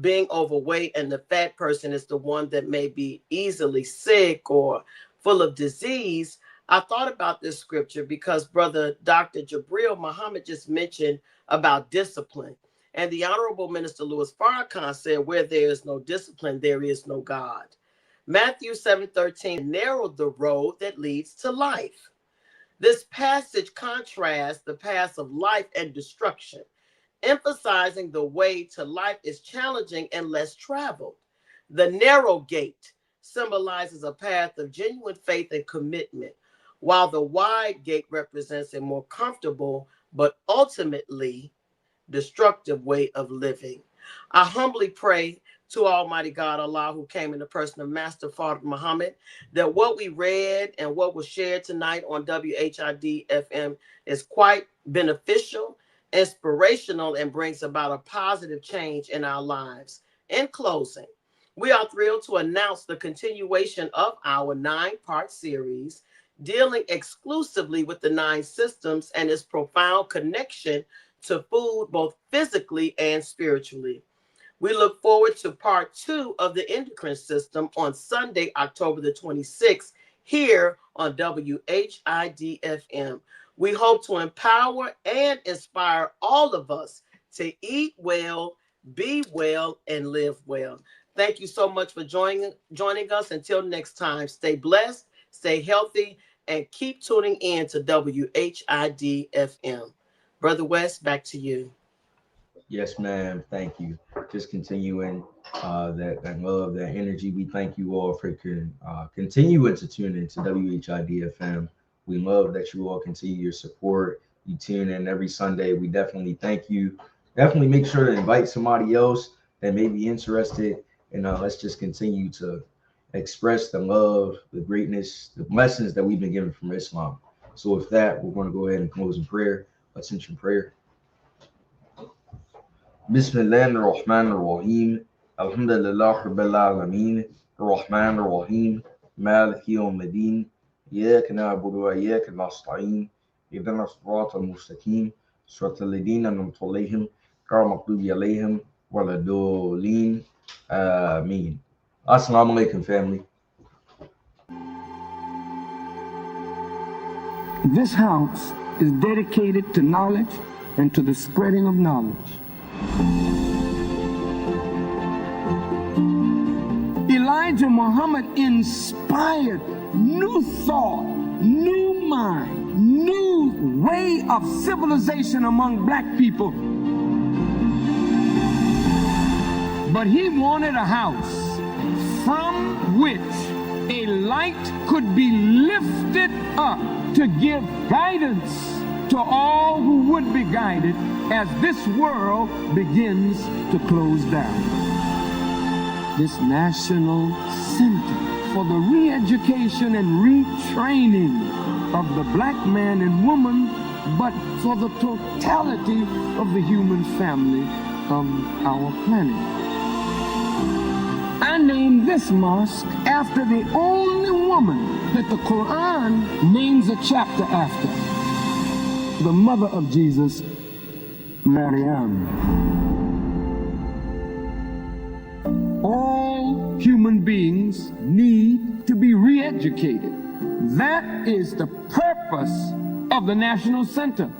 being overweight and the fat person is the one that may be easily sick or full of disease, I thought about this scripture because Brother Dr.Jabril Muhammad just mentioned about discipline. And the Honorable Minister Louis Farrakhan said, where there is no discipline, there is no God. Matthew 7:13 narrowed the road that leads to life. This passage contrasts the paths of life and destruction, emphasizing the way to life is challenging and less traveled. The narrow gate symbolizes a path of genuine faith and commitment, while the wide gate represents a more comfortable but ultimately destructive way of living. I humbly pray to Almighty God, Allah, who came in the person of Master Fard Muhammad, that what we read and what was shared tonight on WHID-FM is quite beneficial, inspirational, and brings about a positive change in our lives. In closing, we are thrilled to announce the continuation of our 9-part series dealing exclusively with the 9 systems and its profound connection to food, both physically and spiritually. We look forward to part 2 of the endocrine system on Sunday, October the 26th, here on WHID-FM. We hope to empower and inspire all of us to eat well, be well, and live well. Thank you so much for joining us. Until next time, stay blessed, stay healthy, and keep tuning in to WHID-FM. Brother West, back to you. Yes, ma'am. Thank you. Just continuing that love, that energy. We thank you all for continuing to tune into WHID-FM. We love that you all continue your support. You tune in every Sunday. We definitely thank you. Definitely make sure to invite somebody else that may be interested. And let's just continue to express the love, the greatness, the blessings that we've been given from Islam. So with that, we're going to go ahead and close in prayer. Let's enter in prayer. Bismillahir Rahmanir Rahim. Alhamdulillah Rabbil Alameen. Ar-Rahman Ar-Rahim. Maliki Yawmiddin. Iyyaka na'budu wa iyyaka nasta'in. Ihdinas siratal mustaqim. Siratal ladzina an'amta 'alaihim ghayril maghdubi 'alaihim waladdallin. Ameen. Assalamu alaikum, family. This house is dedicated to knowledge and to the spreading of knowledge. Elijah Muhammad inspired new thought, new mind, new way of civilization among black people. But he wanted a house from which a light could be lifted up to give guidance to all who would be guided as this world begins to close down. This National Center for the re-education and retraining of the black man and woman, but for the totality of the human family of our planet. I named this mosque after the only woman that the Quran names a chapter after, the mother of Jesus, Maryam. All human beings need to be re-educated. That is the purpose of the National Center.